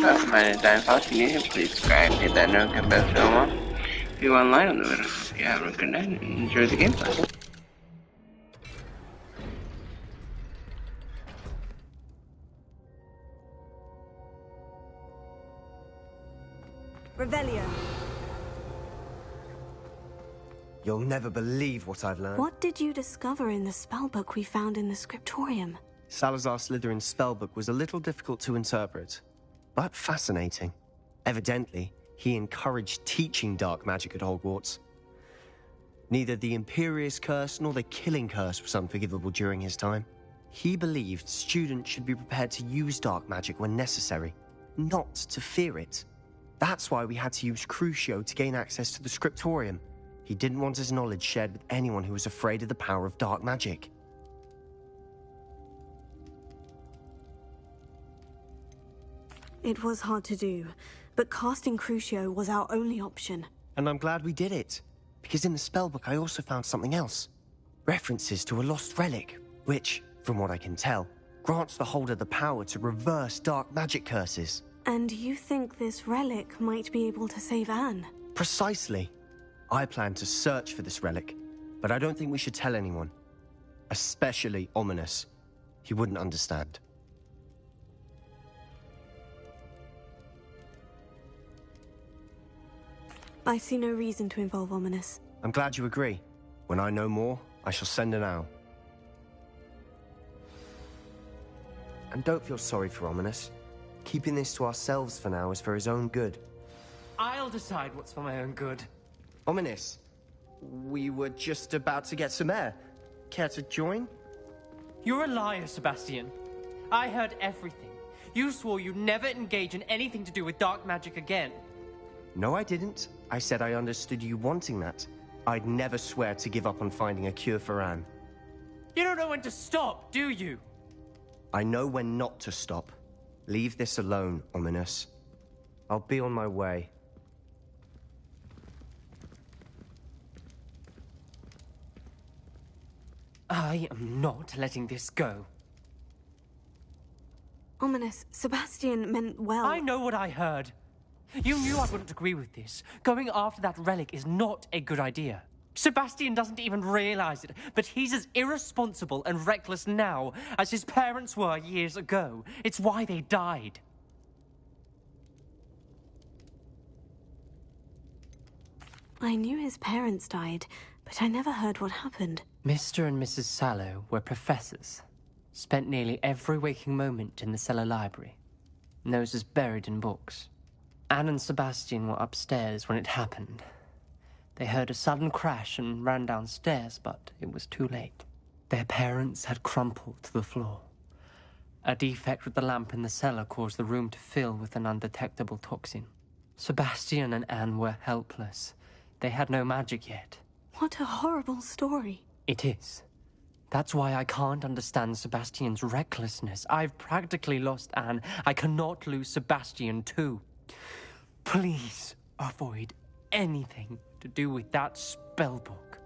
That's my time. If you need it, please subscribe, hit that notification bell, show on. If you want light on the video, if you have a good night and enjoy the gameplay. Revelio. You'll never believe what I've learned. What did you discover in the spellbook we found in the scriptorium? Salazar Slytherin's spellbook was a little difficult to interpret, but fascinating. Evidently, he encouraged teaching dark magic at Hogwarts. Neither the Imperious Curse nor the Killing Curse was unforgivable during his time. He believed students should be prepared to use dark magic when necessary, not to fear it. That's why we had to use Crucio to gain access to the scriptorium. He didn't want his knowledge shared with anyone who was afraid of the power of dark magic. It was hard to do, but casting Crucio was our only option. And I'm glad we did it, because in the spellbook I also found something else. References to a lost relic, which, from what I can tell, grants the holder the power to reverse dark magic curses. And you think this relic might be able to save Anne? Precisely. I plan to search for this relic, but I don't think we should tell anyone. Especially Ominous. He wouldn't understand. I see no reason to involve Ominous. I'm glad you agree. When I know more, I shall send an owl. And don't feel sorry for Ominous. Keeping this to ourselves for now is for his own good. I'll decide what's for my own good. Ominous, we were just about to get some air. Care to join? You're a liar, Sebastian. I heard everything. You swore you'd never engage in anything to do with dark magic again. No, I didn't. I said I understood you wanting that. I'd never swear to give up on finding a cure for Anne. You don't know when to stop, do you? I know when not to stop. Leave this alone, Ominous. I'll be on my way. I am not letting this go. Ominous, Sebastian meant well. I know what I heard. You knew I wouldn't agree with this. Going after that relic is not a good idea. Sebastian doesn't even realize it, but he's as irresponsible and reckless now as his parents were years ago. It's why they died. I knew his parents died, but I never heard what happened. Mr. and Mrs. Sallow were professors. Spent nearly every waking moment in the cellar library. Noses buried in books. Anne and Sebastian were upstairs when it happened. They heard a sudden crash and ran downstairs, but it was too late. Their parents had crumpled to the floor. A defect with the lamp in the cellar caused the room to fill with an undetectable toxin. Sebastian and Anne were helpless. They had no magic yet. What a horrible story. It is. That's why I can't understand Sebastian's recklessness. I've practically lost Anne. I cannot lose Sebastian too. Please avoid anything to do with that spellbook.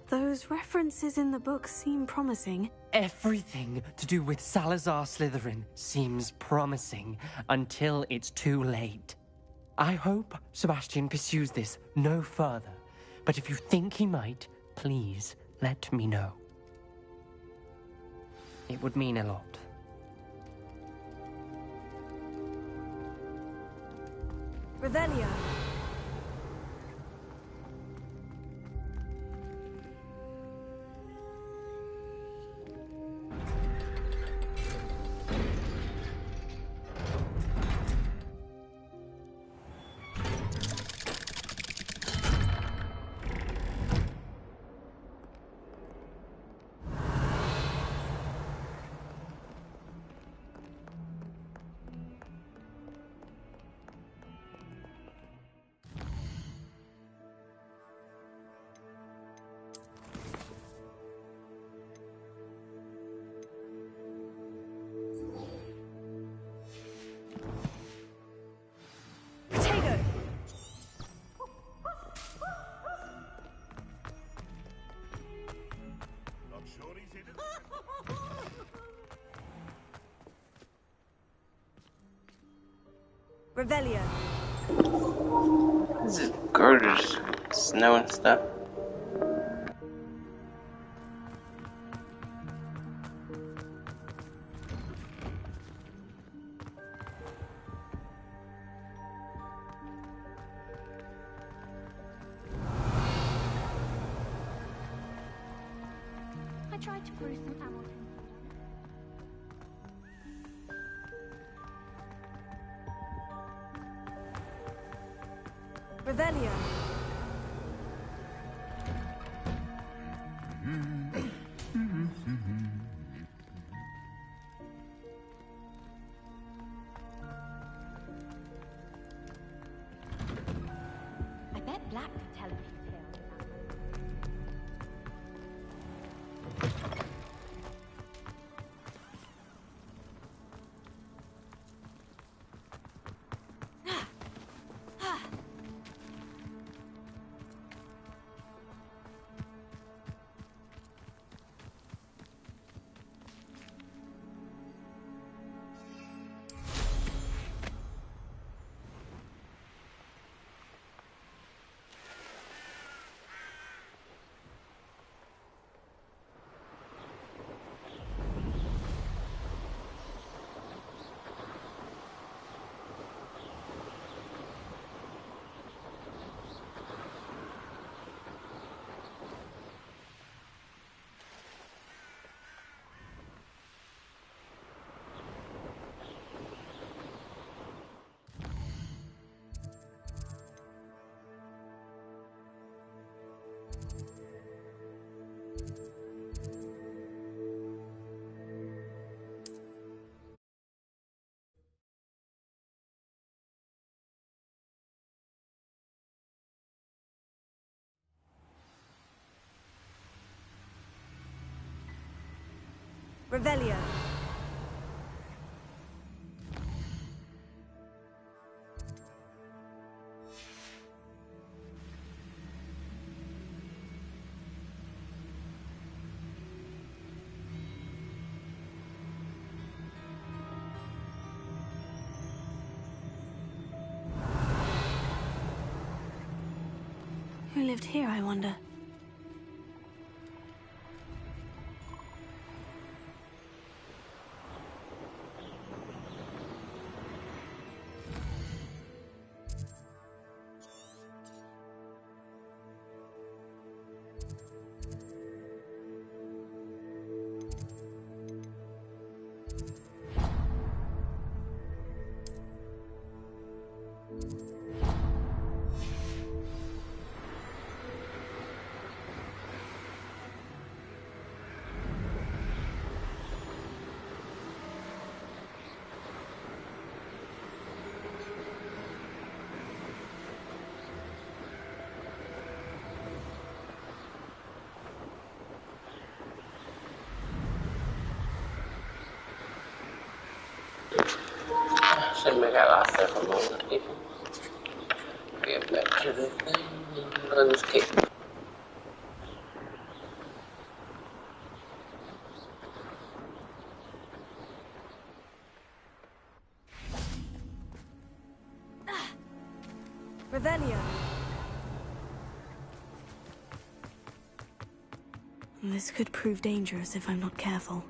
Those references in the book seem promising. Everything to do with Salazar Slytherin seems promising until it's too late. I hope Sebastian pursues this no further, but if you think he might, please let me know. It would mean a lot. Revelio. Revelio. This is gorgeous. Snow and stuff. I tried to brew some Hamilton. Revelio. I bet Black could tell a few tales about Revelio. Who lived here, I wonder? Should make I lost there for a moment, people. Get back to the thing. Let's keep. Revelio. This could prove dangerous if I'm not careful.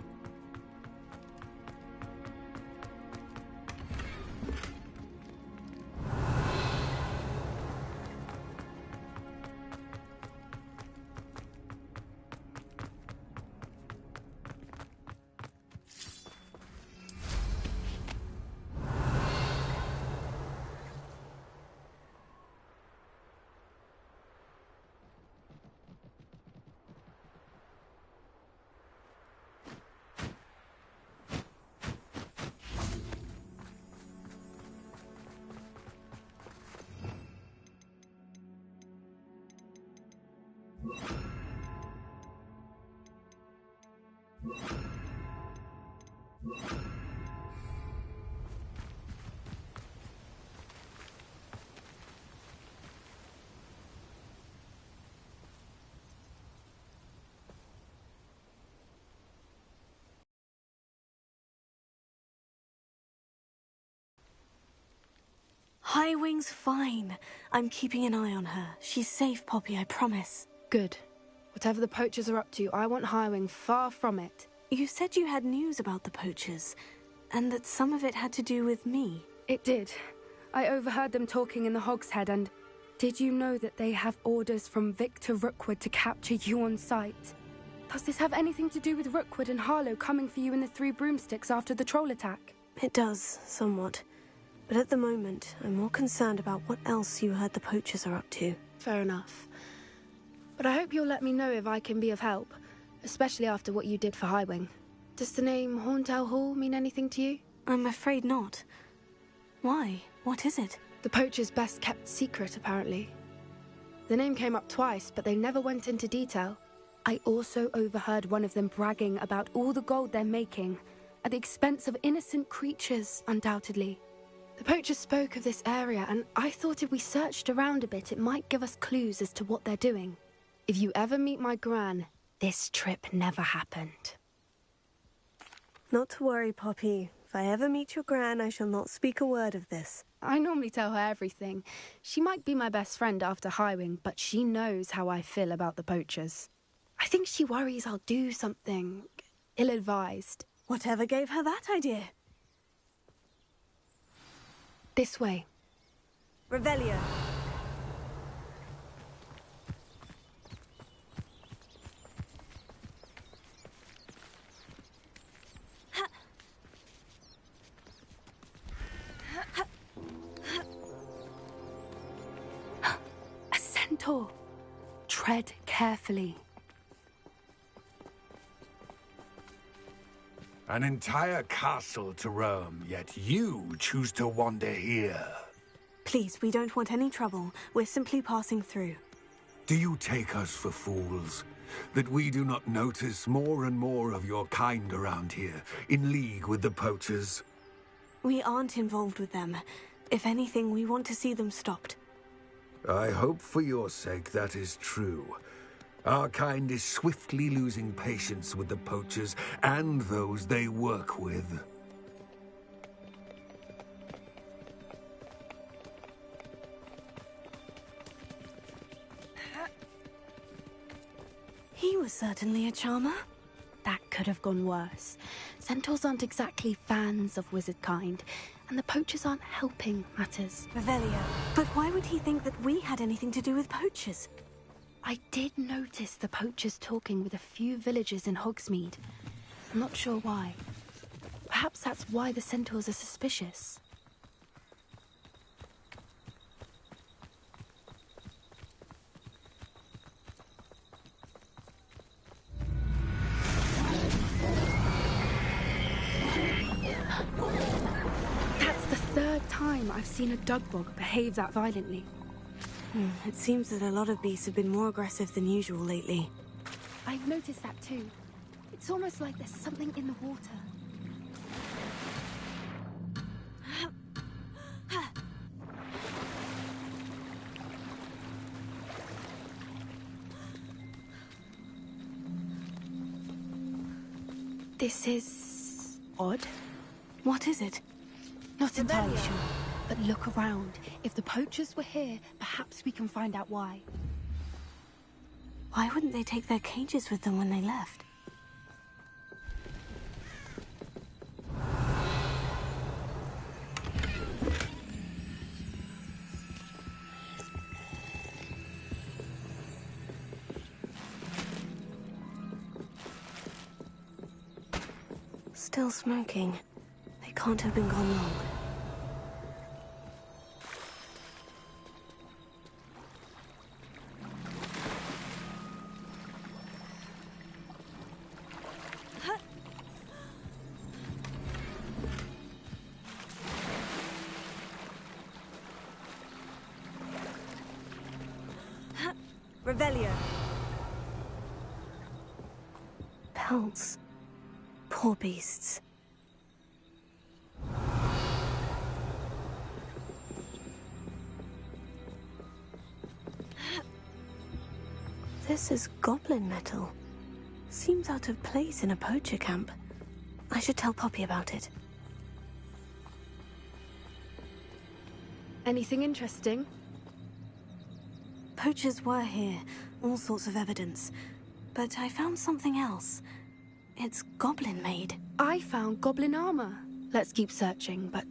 Highwing's fine. I'm keeping an eye on her. She's safe, Poppy, I promise. Good. Whatever the poachers are up to, I want Highwing far from it. You said you had news about the poachers, and that some of it had to do with me. It did. I overheard them talking in the Hogshead, and did you know that they have orders from Victor Rookwood to capture you on sight? Does this have anything to do with Rookwood and Harlow coming for you in the Three Broomsticks after the troll attack? It does, somewhat. But at the moment, I'm more concerned about what else you heard the poachers are up to. Fair enough. But I hope you'll let me know if I can be of help, especially after what you did for Highwing. Does the name Horntail Hall mean anything to you? I'm afraid not. Why? What is it? The poachers' best kept secret, apparently. The name came up twice, but they never went into detail. I also overheard one of them bragging about all the gold they're making, at the expense of innocent creatures, undoubtedly. The poachers spoke of this area, and I thought if we searched around a bit, it might give us clues as to what they're doing. If you ever meet my gran, this trip never happened. Not to worry, Poppy. If I ever meet your gran, I shall not speak a word of this. I normally tell her everything. She might be my best friend after Highwing, but she knows how I feel about the poachers. I think she worries I'll do something ill-advised. Whatever gave her that idea? This way. Revelio. A centaur. Tread carefully. An entire castle to roam, yet you choose to wander here. Please, we don't want any trouble. We're simply passing through. Do you take us for fools? That we do not notice more and more of your kind around here, in league with the poachers? We aren't involved with them. If anything, we want to see them stopped. I hope for your sake that is true. Our kind is swiftly losing patience with the poachers and those they work with. He was certainly a charmer. That could have gone worse. Centaurs aren't exactly fans of wizard kind, and the poachers aren't helping matters. Revelio. But why would he think that we had anything to do with poachers? I did notice the poachers talking with a few villagers in Hogsmeade. I'm not sure why. Perhaps that's why the centaurs are suspicious. That's the third time I've seen a dugbog behave that violently. It seems that a lot of beasts have been more aggressive than usual lately. I've noticed that too. It's almost like there's something in the water. This is odd. What is it? Not entirely sure. But look around. If the poachers were here, perhaps we can find out why. Why wouldn't they take their cages with them when they left? Still smoking. They can't have been gone long. Revelio. Pelts. Poor beasts. This is goblin metal. Seems out of place in a poacher camp. I should tell Poppy about it. Anything interesting? Poachers were here, all sorts of evidence. But I found something else. It's goblin-made. I found goblin armor. Let's keep searching, but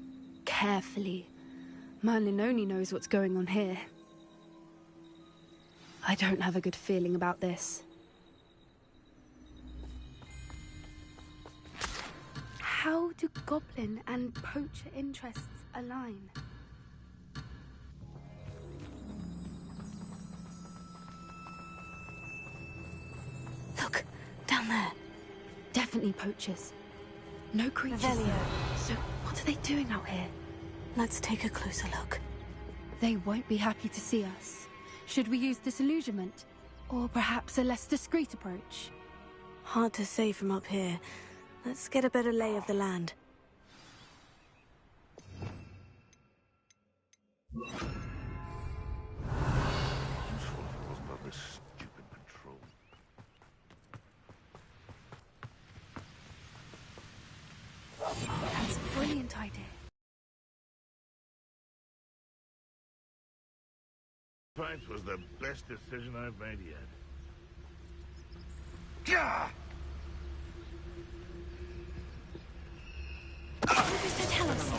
carefully. Merlin only knows what's going on here. I don't have a good feeling about this. How do goblin and poacher interests align? Look, down there. Definitely poachers. No creatures. Revelio. So what are they doing out here? Let's take a closer look. They won't be happy to see us. Should we use disillusionment? Or perhaps a less discreet approach? Hard to say from up here. Let's get a better lay of the land. That's a brilliant idea. Fight was the best decision I've made yet. What does that tell us?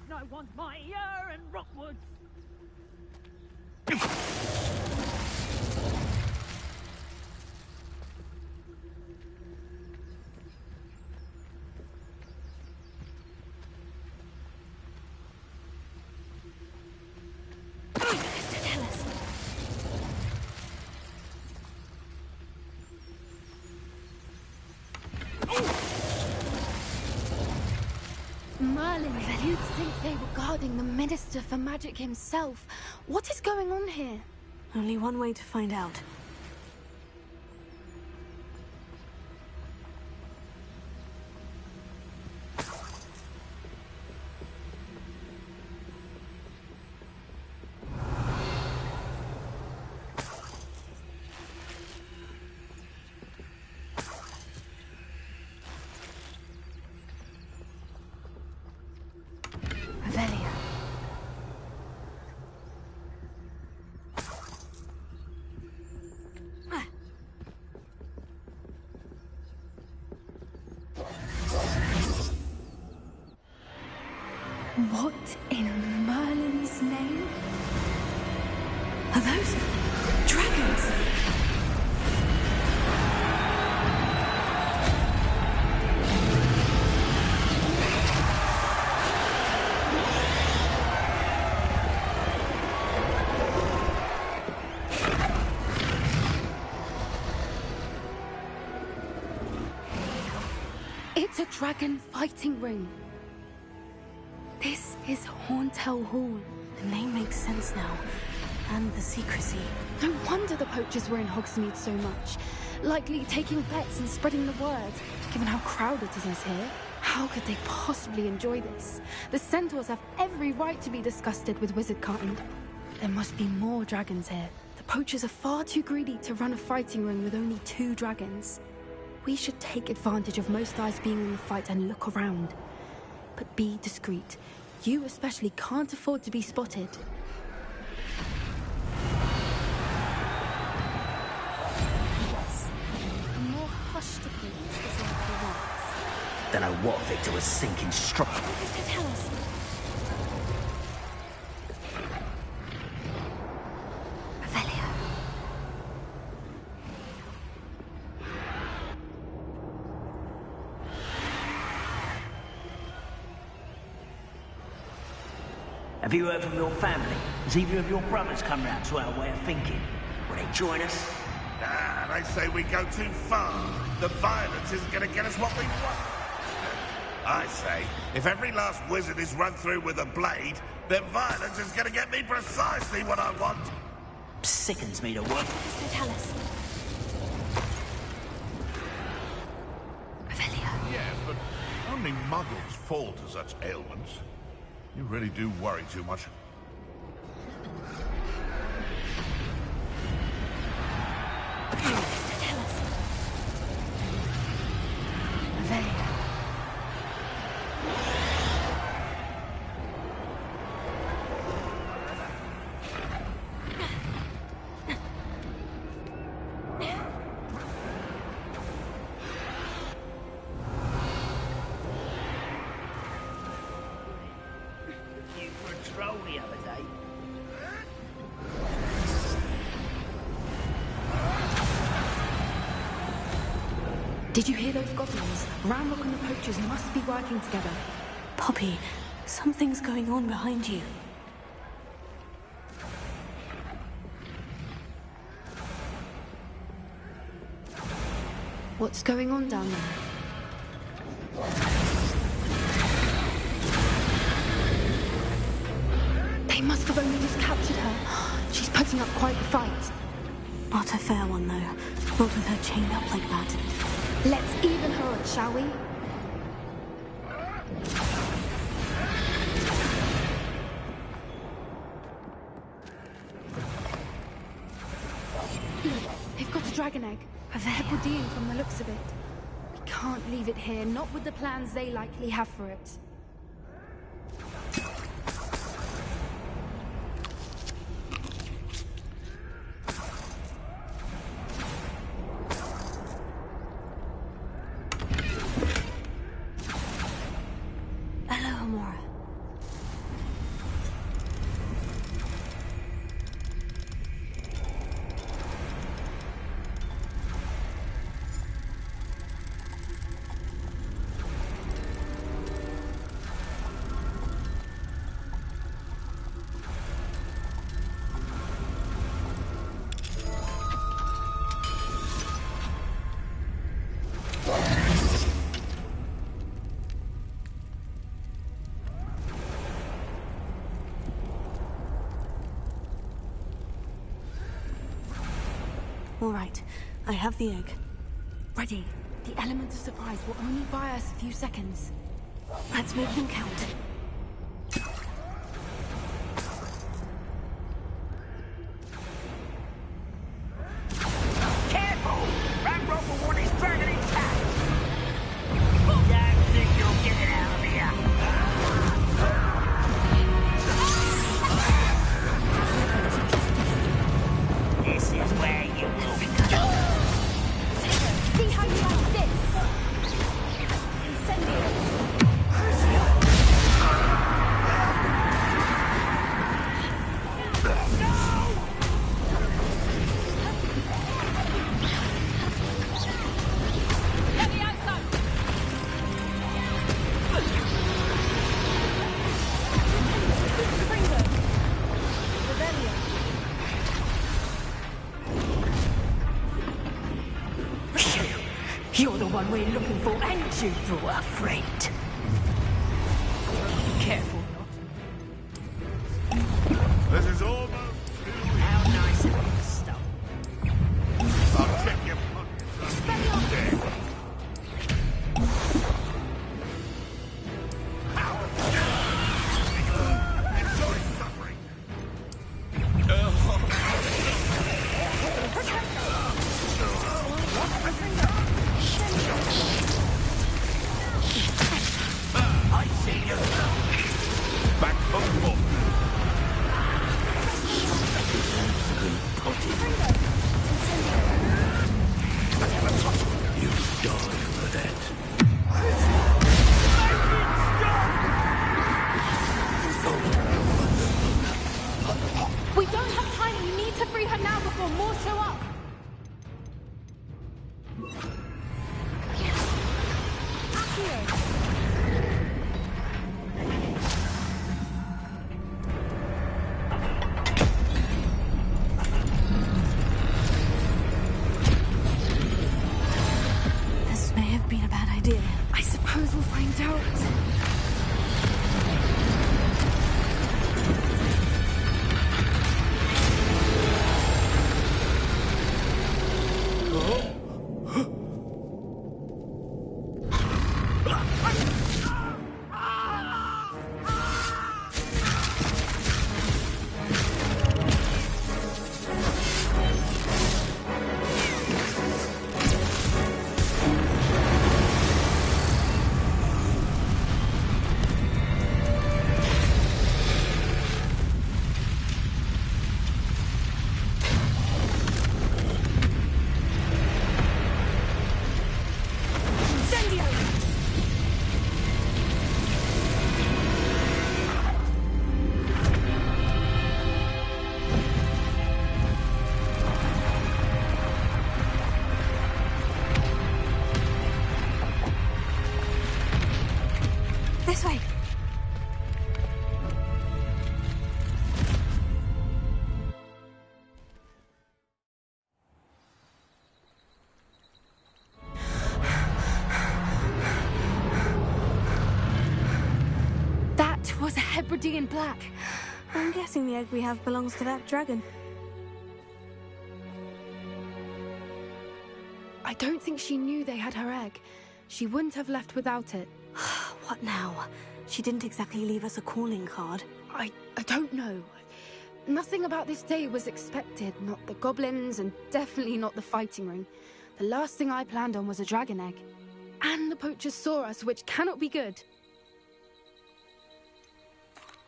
No one's mightier in Rockwoods. Merlin, you'd think they were guarding the Minister for Magic himself. What is going on here? Only one way to find out. What in Merlin's name? Are those dragons? It's a dragon fighting ring. This is Hauntel Hall. The name makes sense now. And the secrecy. No wonder the poachers were in Hogsmeade so much. Likely taking bets and spreading the word. Given how crowded it is here, how could they possibly enjoy this? The centaurs have every right to be disgusted with wizardkind. There must be more dragons here. The poachers are far too greedy to run a fighting ring with only 2 dragons. We should take advantage of most eyes being in the fight and look around. But be discreet. You especially can't afford to be spotted. Yes. A more hushed approach is what he wants. Don't know what Victor was thinking strong. What does that tell us? Revelio. Have you heard from your family? Has either of your brothers come round to our way of thinking? Will they join us? Ah, they say we go too far. The violence isn't going to get us what we want. I say, if every last wizard is run through with a blade, then violence is going to get me precisely what I want. Sickens me to work. What does that tell us? Revelio. Yes, but only muggles fall to such ailments. You really do worry too much. lovers, eh? Did you hear those goblins? Ramrock and the poachers must be working together. Poppy, something's going on behind you. What's going on down there? They must have only just captured her. She's putting up quite the fight. Not a fair one, though. Not with her chained up like that. Let's even her up, shall we? Look, they've got a dragon egg. A Hebridean from the looks of it. We can't leave it here, not with the plans they likely have for it. All right, I have the egg. Ready. The element of surprise will only buy us a few seconds. Let's make them count. Careful! Ramrock will want his dragon intact! Don't think you'll get it out of here! This is where you will be. See how you like this? Incendio! You're the one we're looking for, ain't you, poor friend? Careful not. This is almost... How nice of you to stop. I'll check your pockets. Dead. Enjoy suffering. I see you. Back from the You die for that. We don't have time. We need to free her now before more show up. This may have been a bad idea. I suppose we'll find out. Hebridean black. I'm guessing the egg we have belongs to that dragon. I don't think she knew they had her egg. She wouldn't have left without it. What now? She didn't exactly leave us a calling card. I don't know. Nothing about this day was expected. Not the goblins, and definitely not the fighting ring. The last thing I planned on was a dragon egg. And the poachers saw us, which cannot be good.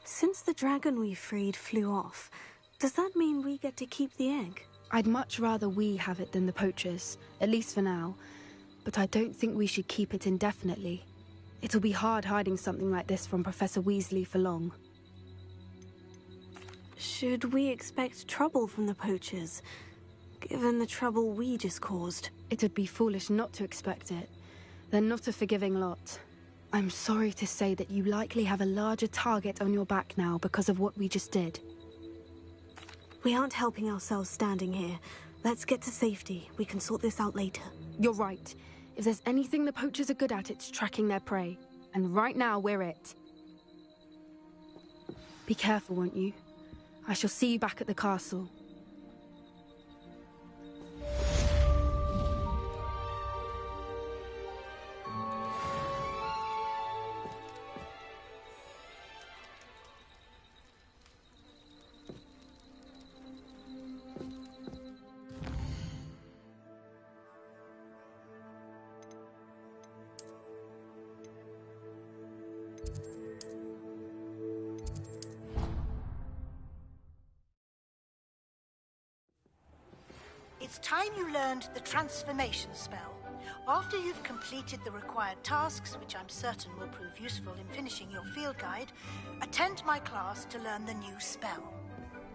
Since the dragon we freed flew off, does that mean we get to keep the egg? I'd much rather we have it than the poachers, at least for now. But I don't think we should keep it indefinitely. It'll be hard hiding something like this from Professor Weasley for long. Should we expect trouble from the poachers, given the trouble we just caused? It'd be foolish not to expect it. They're not a forgiving lot. I'm sorry to say that you likely have a larger target on your back now because of what we just did. We aren't helping ourselves standing here. Let's get to safety. We can sort this out later. You're right. If there's anything the poachers are good at, it's tracking their prey. And right now, we're it. Be careful, won't you? I shall see you back at the castle. It's time you learned the transformation spell. After you've completed the required tasks, which I'm certain will prove useful in finishing your field guide, attend my class to learn the new spell.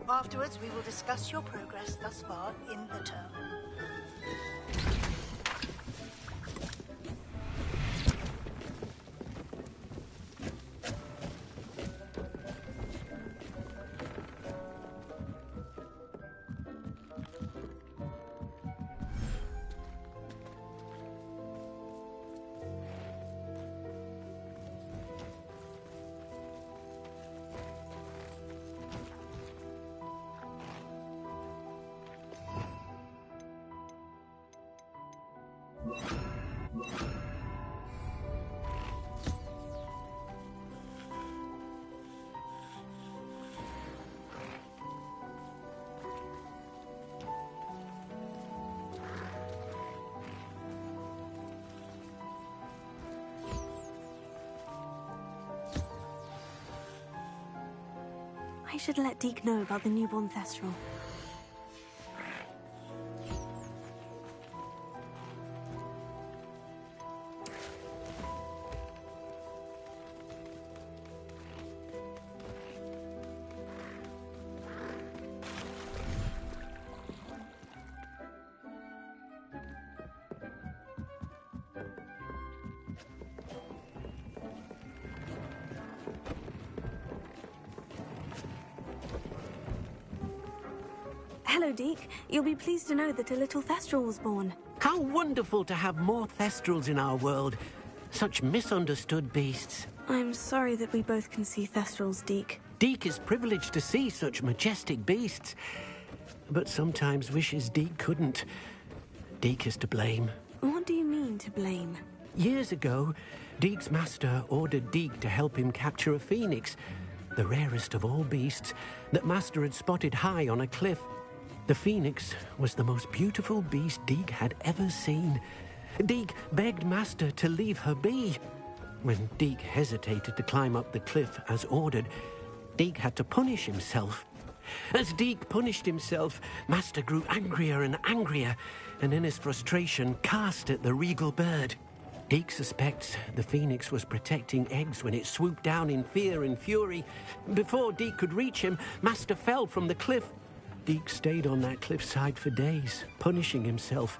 Afterwards, we will discuss your progress thus far in the term. I should let Deke know about the newborn Thestral. Hello, Deke. You'll be pleased to know that a little Thestral was born. How wonderful to have more Thestrals in our world. Such misunderstood beasts. I'm sorry that we both can see Thestrals, Deke. Deke is privileged to see such majestic beasts, but sometimes wishes Deke couldn't. Deke is to blame. What do you mean, to blame? Years ago, Deke's master ordered Deke to help him capture a phoenix, the rarest of all beasts, that master had spotted high on a cliff. The phoenix was the most beautiful beast Deke had ever seen. Deke begged master to leave her be. When Deke hesitated to climb up the cliff as ordered, Deke had to punish himself. As Deke punished himself, master grew angrier and angrier, and in his frustration cast at the regal bird. Deke suspects the phoenix was protecting eggs when it swooped down in fear and fury. Before Deke could reach him, master fell from the cliff. Deke stayed on that cliffside for days, punishing himself,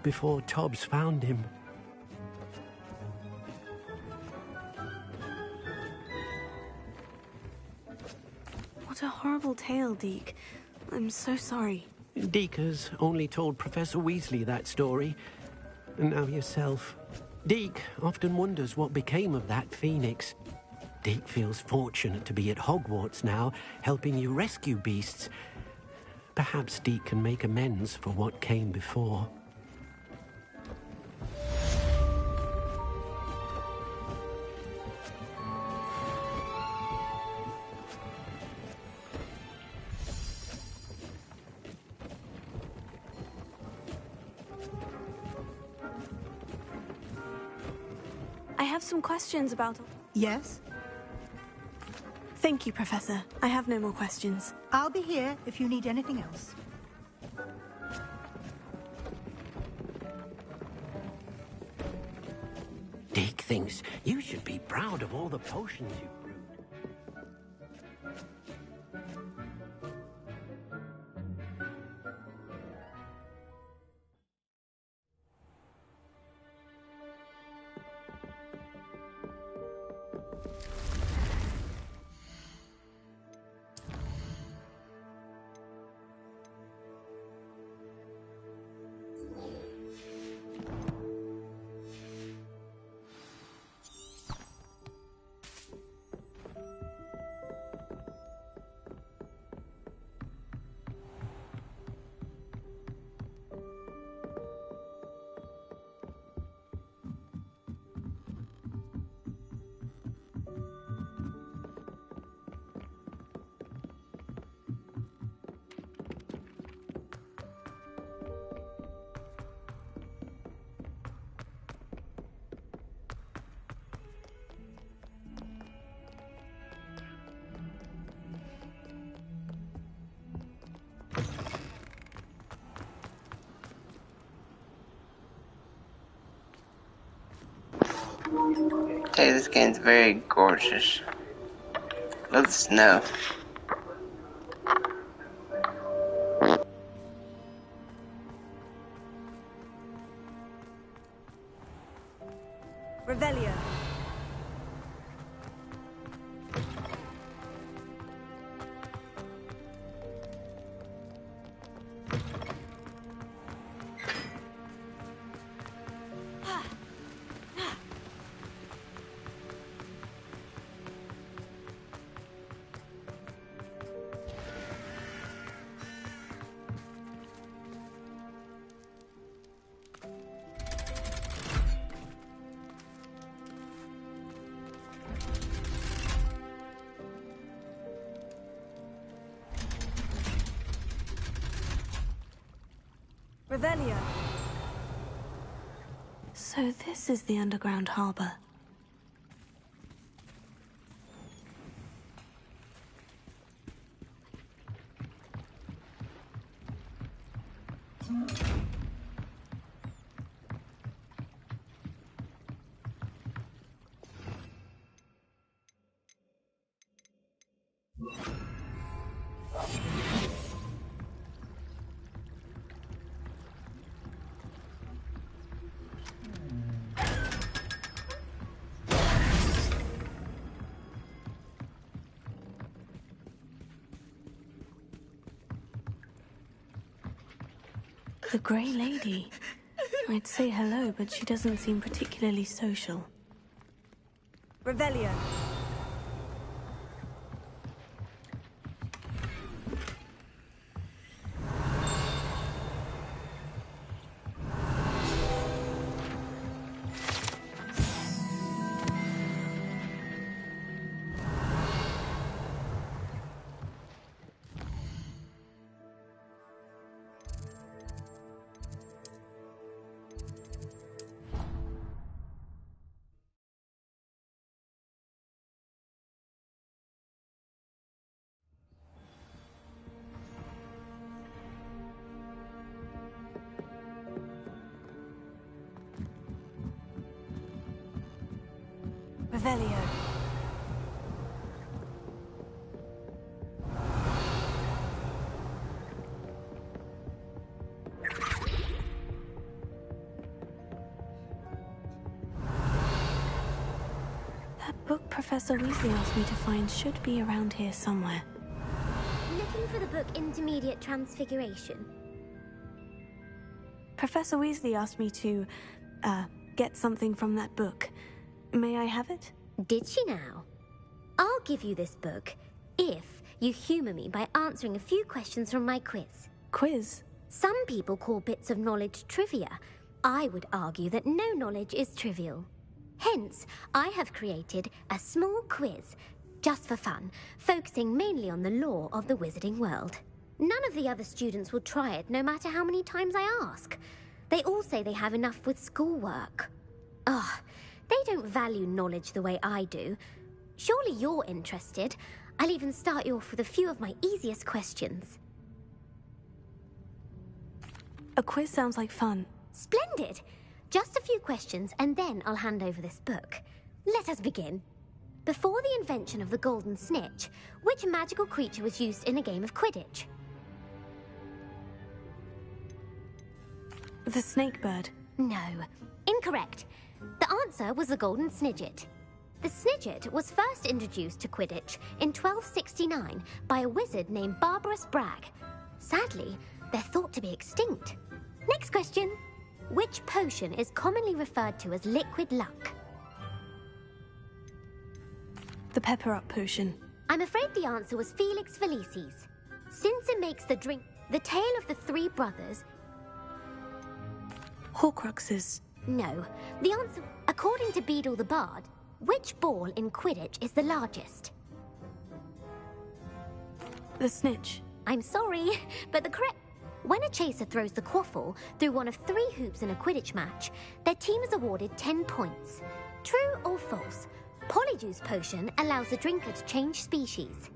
before Tobbs found him. What a horrible tale, Deke. I'm so sorry. Deke has only told Professor Weasley that story, and now yourself. Deke often wonders what became of that phoenix. Deke feels fortunate to be at Hogwarts now, helping you rescue beasts. Perhaps Deke can make amends for what came before. I have some questions about... Yes? Thank you, Professor. I have no more questions. I'll be here if you need anything else. Deke thinks you should be proud of all the potions you've brewed. Hey, this game's very gorgeous. Love the snow. Revelio. Revelio. So this is the underground harbor. The Grey Lady. I'd say hello, but she doesn't seem particularly social. Revelio. Revelio. That book Professor Weasley asked me to find should be around here somewhere. Looking for the book Intermediate Transfiguration? Professor Weasley asked me to, get something from that book. May I have it? Did she now? I'll give you this book if you humour me by answering a few questions from my quiz. Quiz? Some people call bits of knowledge trivia. I would argue that no knowledge is trivial. Hence, I have created a small quiz, just for fun, focusing mainly on the lore of the wizarding world. None of the other students will try it, no matter how many times I ask. They all say they have enough with schoolwork. Ugh, they don't value knowledge the way I do. Surely you're interested. I'll even start you off with a few of my easiest questions. A quiz sounds like fun. Splendid! Just a few questions, and then I'll hand over this book. Let us begin. Before the invention of the golden snitch, which magical creature was used in a game of Quidditch? The snake bird. No. Incorrect. The answer was the golden snidget. The snidget was first introduced to Quidditch in 1269 by a wizard named Barbarous Bragg. Sadly, they're thought to be extinct. Next question. Which potion is commonly referred to as liquid luck? The pepper-up potion. I'm afraid the answer was Felix Felicis. Since it makes the drink... The tale of the three brothers... Horcruxes. No. The answer... According to Beadle the Bard, which ball in Quidditch is the largest? The snitch. I'm sorry, but the correct... When a chaser throws the quaffle through one of 3 hoops in a Quidditch match, their team is awarded 10 points. True or false? Polyjuice potion allows the drinker to change species.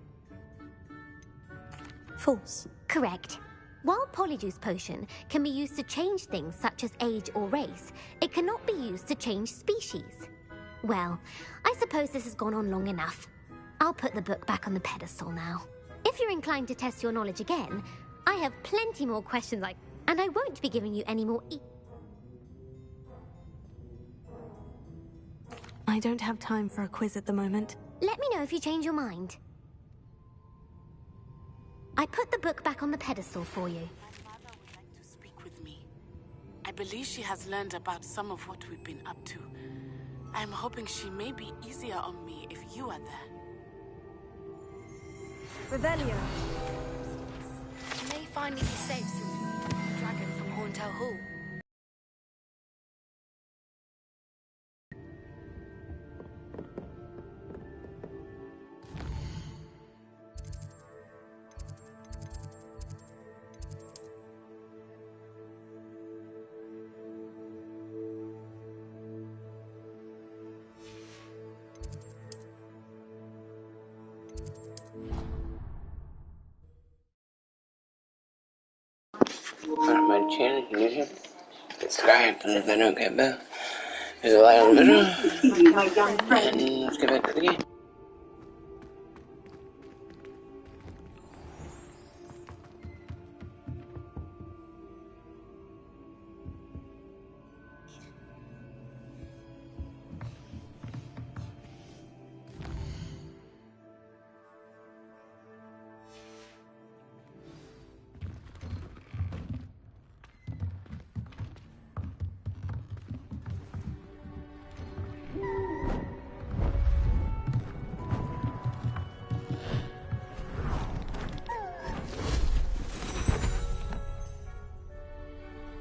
False. Correct. While Polyjuice potion can be used to change things such as age or race, it cannot be used to change species. Well, I suppose this has gone on long enough. I'll put the book back on the pedestal now. If you're inclined to test your knowledge again, I have plenty more questions and I won't be giving you any more I don't have time for a quiz at the moment. Let me know if you change your mind. I put the book back on the pedestal for you. My mother would like to speak with me. I believe she has learned about some of what we've been up to. I'm hoping she may be easier on me if you are there. Revelio. You may finally be safe since we took the dragon from Horntail Hall. Alright, my channel, if you're new here, subscribe, and if I don't get bell, there's a light on the video, and let's get back to the game.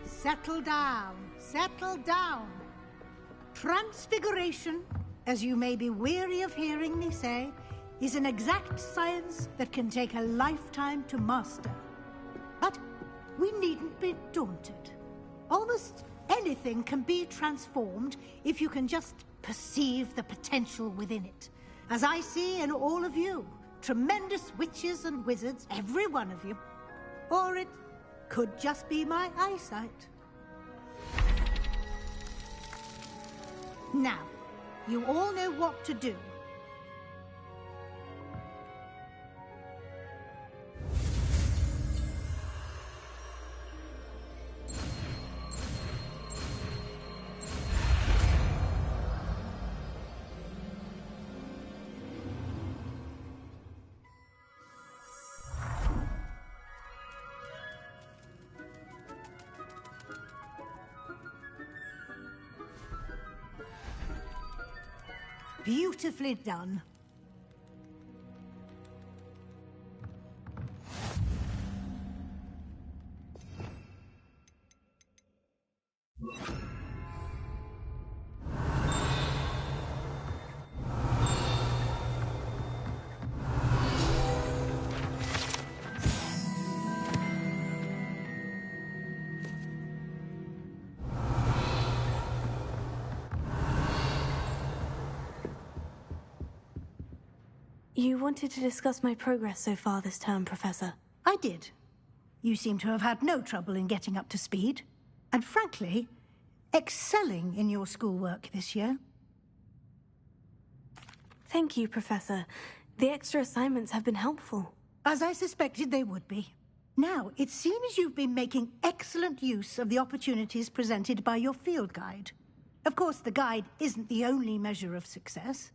Settle down, settle down. Transfiguration, as you may be weary of hearing me say, is an exact science that can take a lifetime to master. But we needn't be daunted. Almost anything can be transformed if you can just perceive the potential within it. As I see in all of you, tremendous witches and wizards, every one of you. Or it could just be my eyesight. Now, you all know what to do. Beautifully done. You wanted to discuss my progress so far this term, Professor. I did. You seem to have had no trouble in getting up to speed, and frankly, excelling in your schoolwork this year. Thank you, Professor. The extra assignments have been helpful. As I suspected they would be. Now, it seems you've been making excellent use of the opportunities presented by your field guide. Of course, the guide isn't the only measure of success.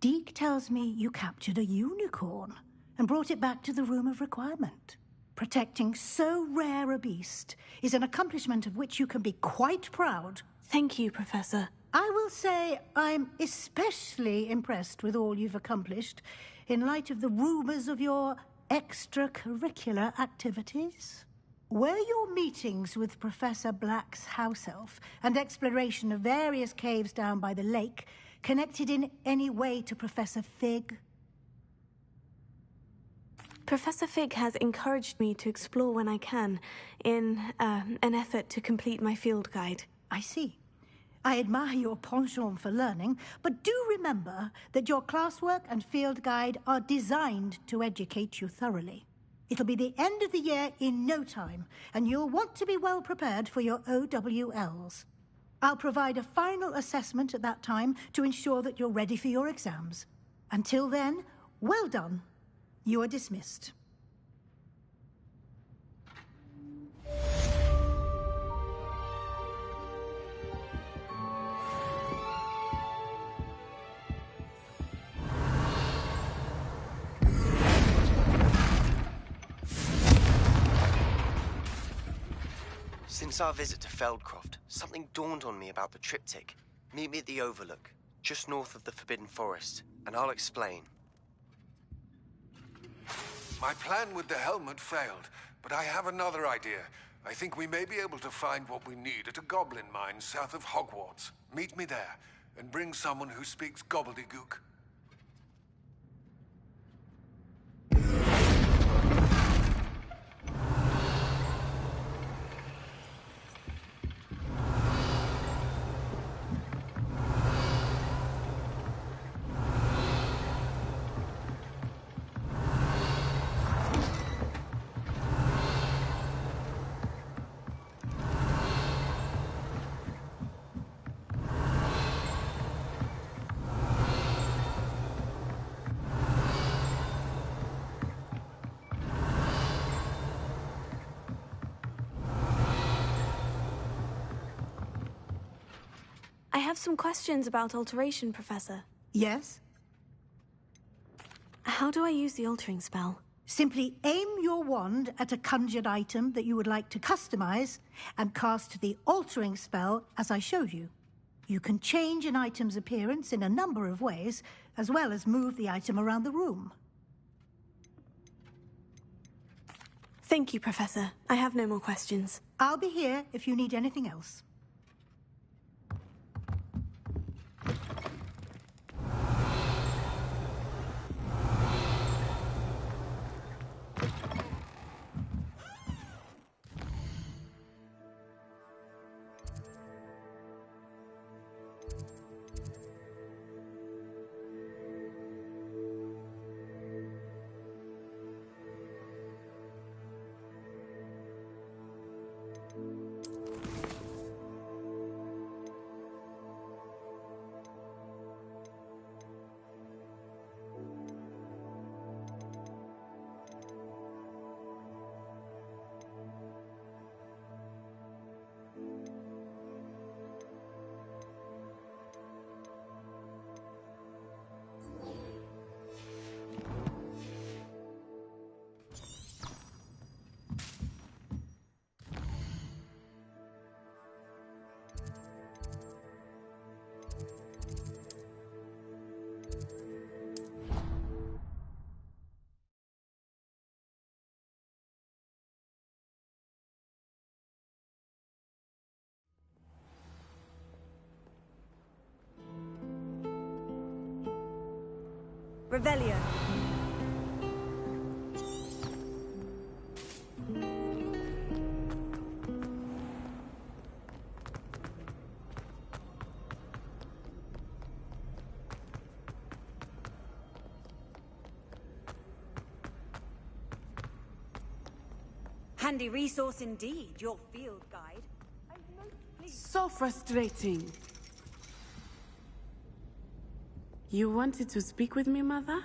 Deke tells me you captured a unicorn and brought it back to the Room of Requirement. Protecting so rare a beast is an accomplishment of which you can be quite proud. Thank you, Professor. I will say I'm especially impressed with all you've accomplished in light of the rumors of your extracurricular activities. Were your meetings with Professor Black's house elf and exploration of various caves down by the lake connected in any way to Professor Fig? Professor Fig has encouraged me to explore when I can, in an effort to complete my field guide. I see. I admire your penchant for learning, but do remember that your classwork and field guide are designed to educate you thoroughly. It'll be the end of the year in no time, and you'll want to be well prepared for your OWLs. I'll provide a final assessment at that time to ensure that you're ready for your exams. Until then, well done. You are dismissed. Since our visit to Feldcroft, something dawned on me about the triptych. Meet me at the Overlook, just north of the Forbidden Forest, and I'll explain. My plan with the helmet failed, but I have another idea. I think we may be able to find what we need at a goblin mine south of Hogwarts. Meet me there, and bring someone who speaks gobbledygook. I have some questions about alteration, Professor. Yes? How do I use the altering spell? Simply aim your wand at a conjured item that you would like to customize and cast the altering spell as I showed you. You can change an item's appearance in a number of ways, as well as move the item around the room. Thank you, Professor. I have no more questions. I'll be here if you need anything else. Revelio. Handy resource indeed, your field guide. So frustrating. You wanted to speak with me, Mother?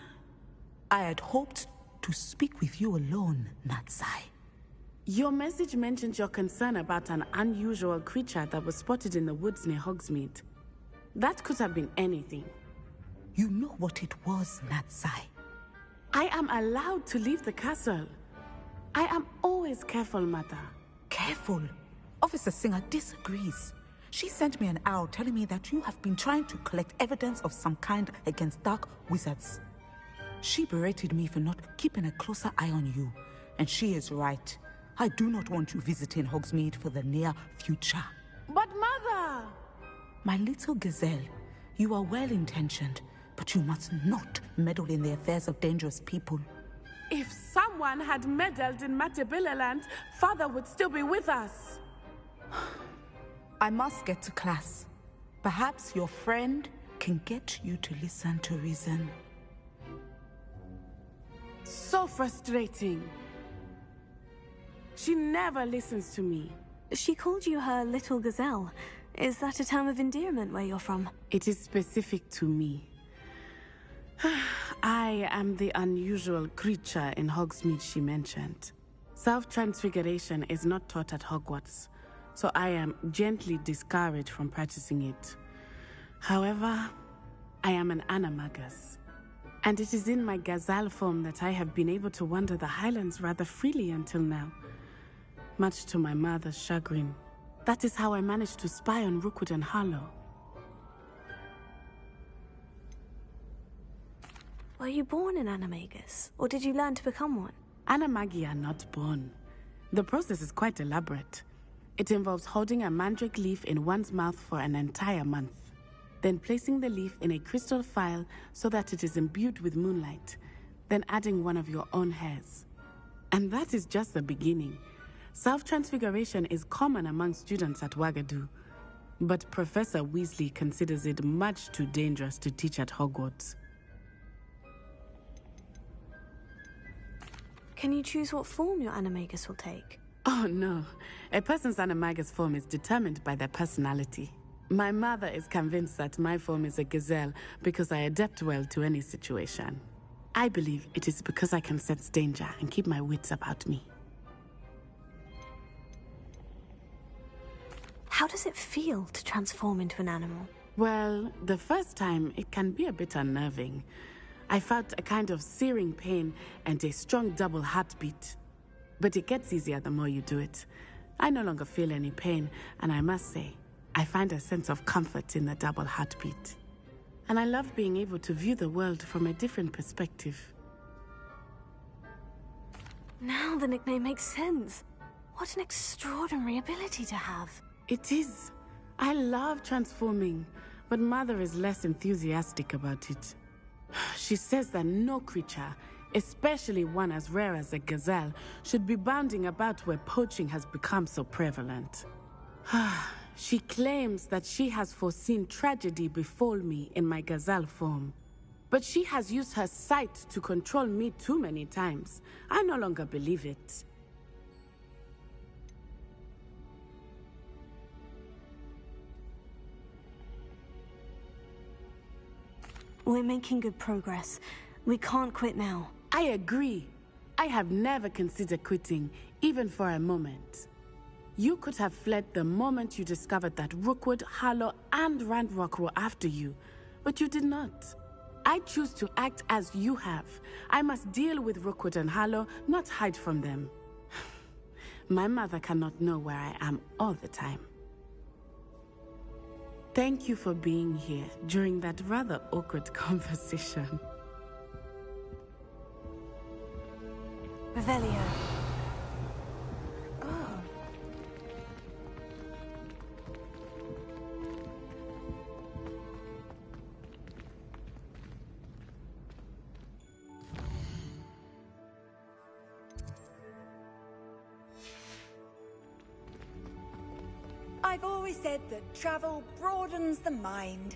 I had hoped to speak with you alone, Natsai. Your message mentioned your concern about an unusual creature that was spotted in the woods near Hogsmeade. That could have been anything. You know what it was, Natsai. I am allowed to leave the castle. I am always careful, Mother. Careful? Officer Singer disagrees. She sent me an owl telling me that you have been trying to collect evidence of some kind against dark wizards. She berated me for not keeping a closer eye on you, and she is right. I do not want you visiting Hogsmeade for the near future. But Mother! My little gazelle, you are well-intentioned, but you must not meddle in the affairs of dangerous people. If someone had meddled in Matabeleland, Father would still be with us. I must get to class. Perhaps your friend can get you to listen to reason. So frustrating. She never listens to me. She called you her little gazelle. Is that a term of endearment where you're from? It is specific to me. I am the unusual creature in Hogsmeade she mentioned. Self-transfiguration is not taught at Hogwarts, so I am gently discouraged from practicing it. However, I am an animagus, and it is in my gazelle form that I have been able to wander the Highlands rather freely until now, much to my mother's chagrin. That is how I managed to spy on Rookwood and Harlow. Were you born an animagus, or did you learn to become one? Animagi are not born. The process is quite elaborate. It involves holding a mandrake leaf in one's mouth for an entire month, then placing the leaf in a crystal phial so that it is imbued with moonlight, then adding one of your own hairs. And that is just the beginning. Self-transfiguration is common among students at Wagadu, but Professor Weasley considers it much too dangerous to teach at Hogwarts. Can you choose what form your animagus will take? Oh no, a person's animagus form is determined by their personality. My mother is convinced that my form is a gazelle because I adapt well to any situation. I believe it is because I can sense danger and keep my wits about me. How does it feel to transform into an animal? Well, the first time it can be a bit unnerving. I felt a kind of searing pain and a strong double heartbeat. But it gets easier the more you do it. I no longer feel any pain, and I must say, I find a sense of comfort in the double heartbeat. And I love being able to view the world from a different perspective. Now the nickname makes sense. What an extraordinary ability to have. It is. I love transforming, but Mother is less enthusiastic about it. She says that no creature, especially one as rare as a gazelle, should be bounding about where poaching has become so prevalent. She claims that she has foreseen tragedy befall me in my gazelle form. But she has used her sight to control me too many times. I no longer believe it. We're making good progress. We can't quit now. I agree. I have never considered quitting, even for a moment. You could have fled the moment you discovered that Rookwood, Harlow, and Ranrock were after you, but you did not. I choose to act as you have. I must deal with Rookwood and Harlow, not hide from them. My mother cannot know where I am all the time. Thank you for being here during that rather awkward conversation. Revelio. I've always said that travel broadens the mind.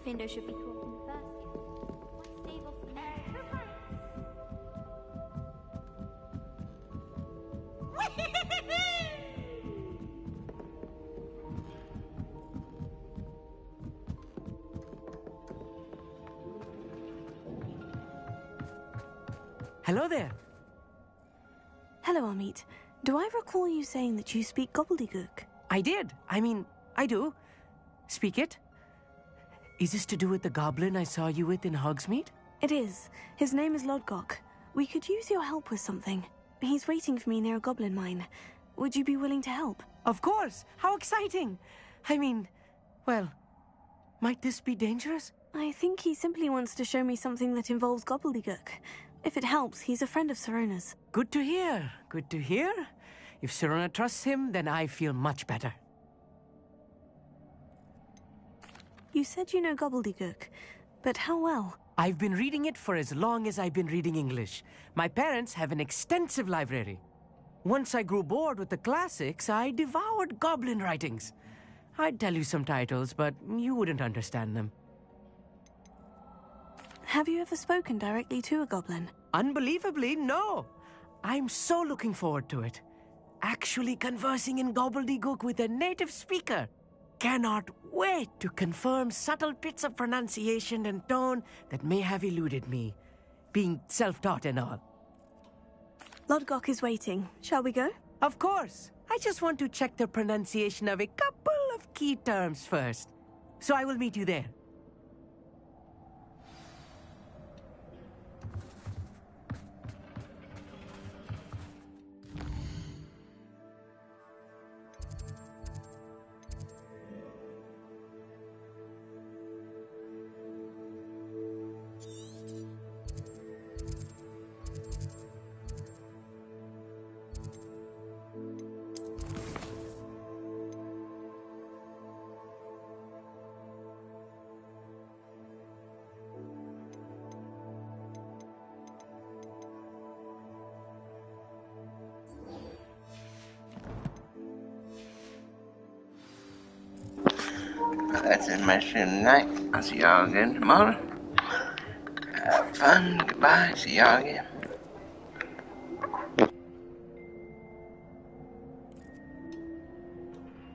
Findo should be talking first. Why save off the Hello there. Hello, Amit. Do I recall you saying that you speak gobbledygook? I did. I do. Speak it. Is this to do with the goblin I saw you with in Hogsmeade? It is. His name is Lodgok. We could use your help with something. He's waiting for me near a goblin mine. Would you be willing to help? Of course! How exciting! Well, might this be dangerous? I think he simply wants to show me something that involves gobbledygook. If it helps, he's a friend of Sirona's. Good to hear. Good to hear. If Sirona trusts him, then I feel much better. You said you know gobbledygook, but how well? I've been reading it for as long as I've been reading English. My parents have an extensive library. Once I grew bored with the classics, I devoured goblin writings. I'd tell you some titles, but you wouldn't understand them. Have you ever spoken directly to a goblin? Unbelievably, no. I'm so looking forward to it. Actually conversing in gobbledygook with a native speaker. Cannot wait to confirm subtle bits of pronunciation and tone that may have eluded me, being self-taught and all. Lodgok is waiting. Shall we go? Of course. I just want to check the pronunciation of a couple of key terms first. So I will meet you there. That's it, my stream tonight. I'll see y'all again tomorrow. Have fun. Goodbye. See y'all again.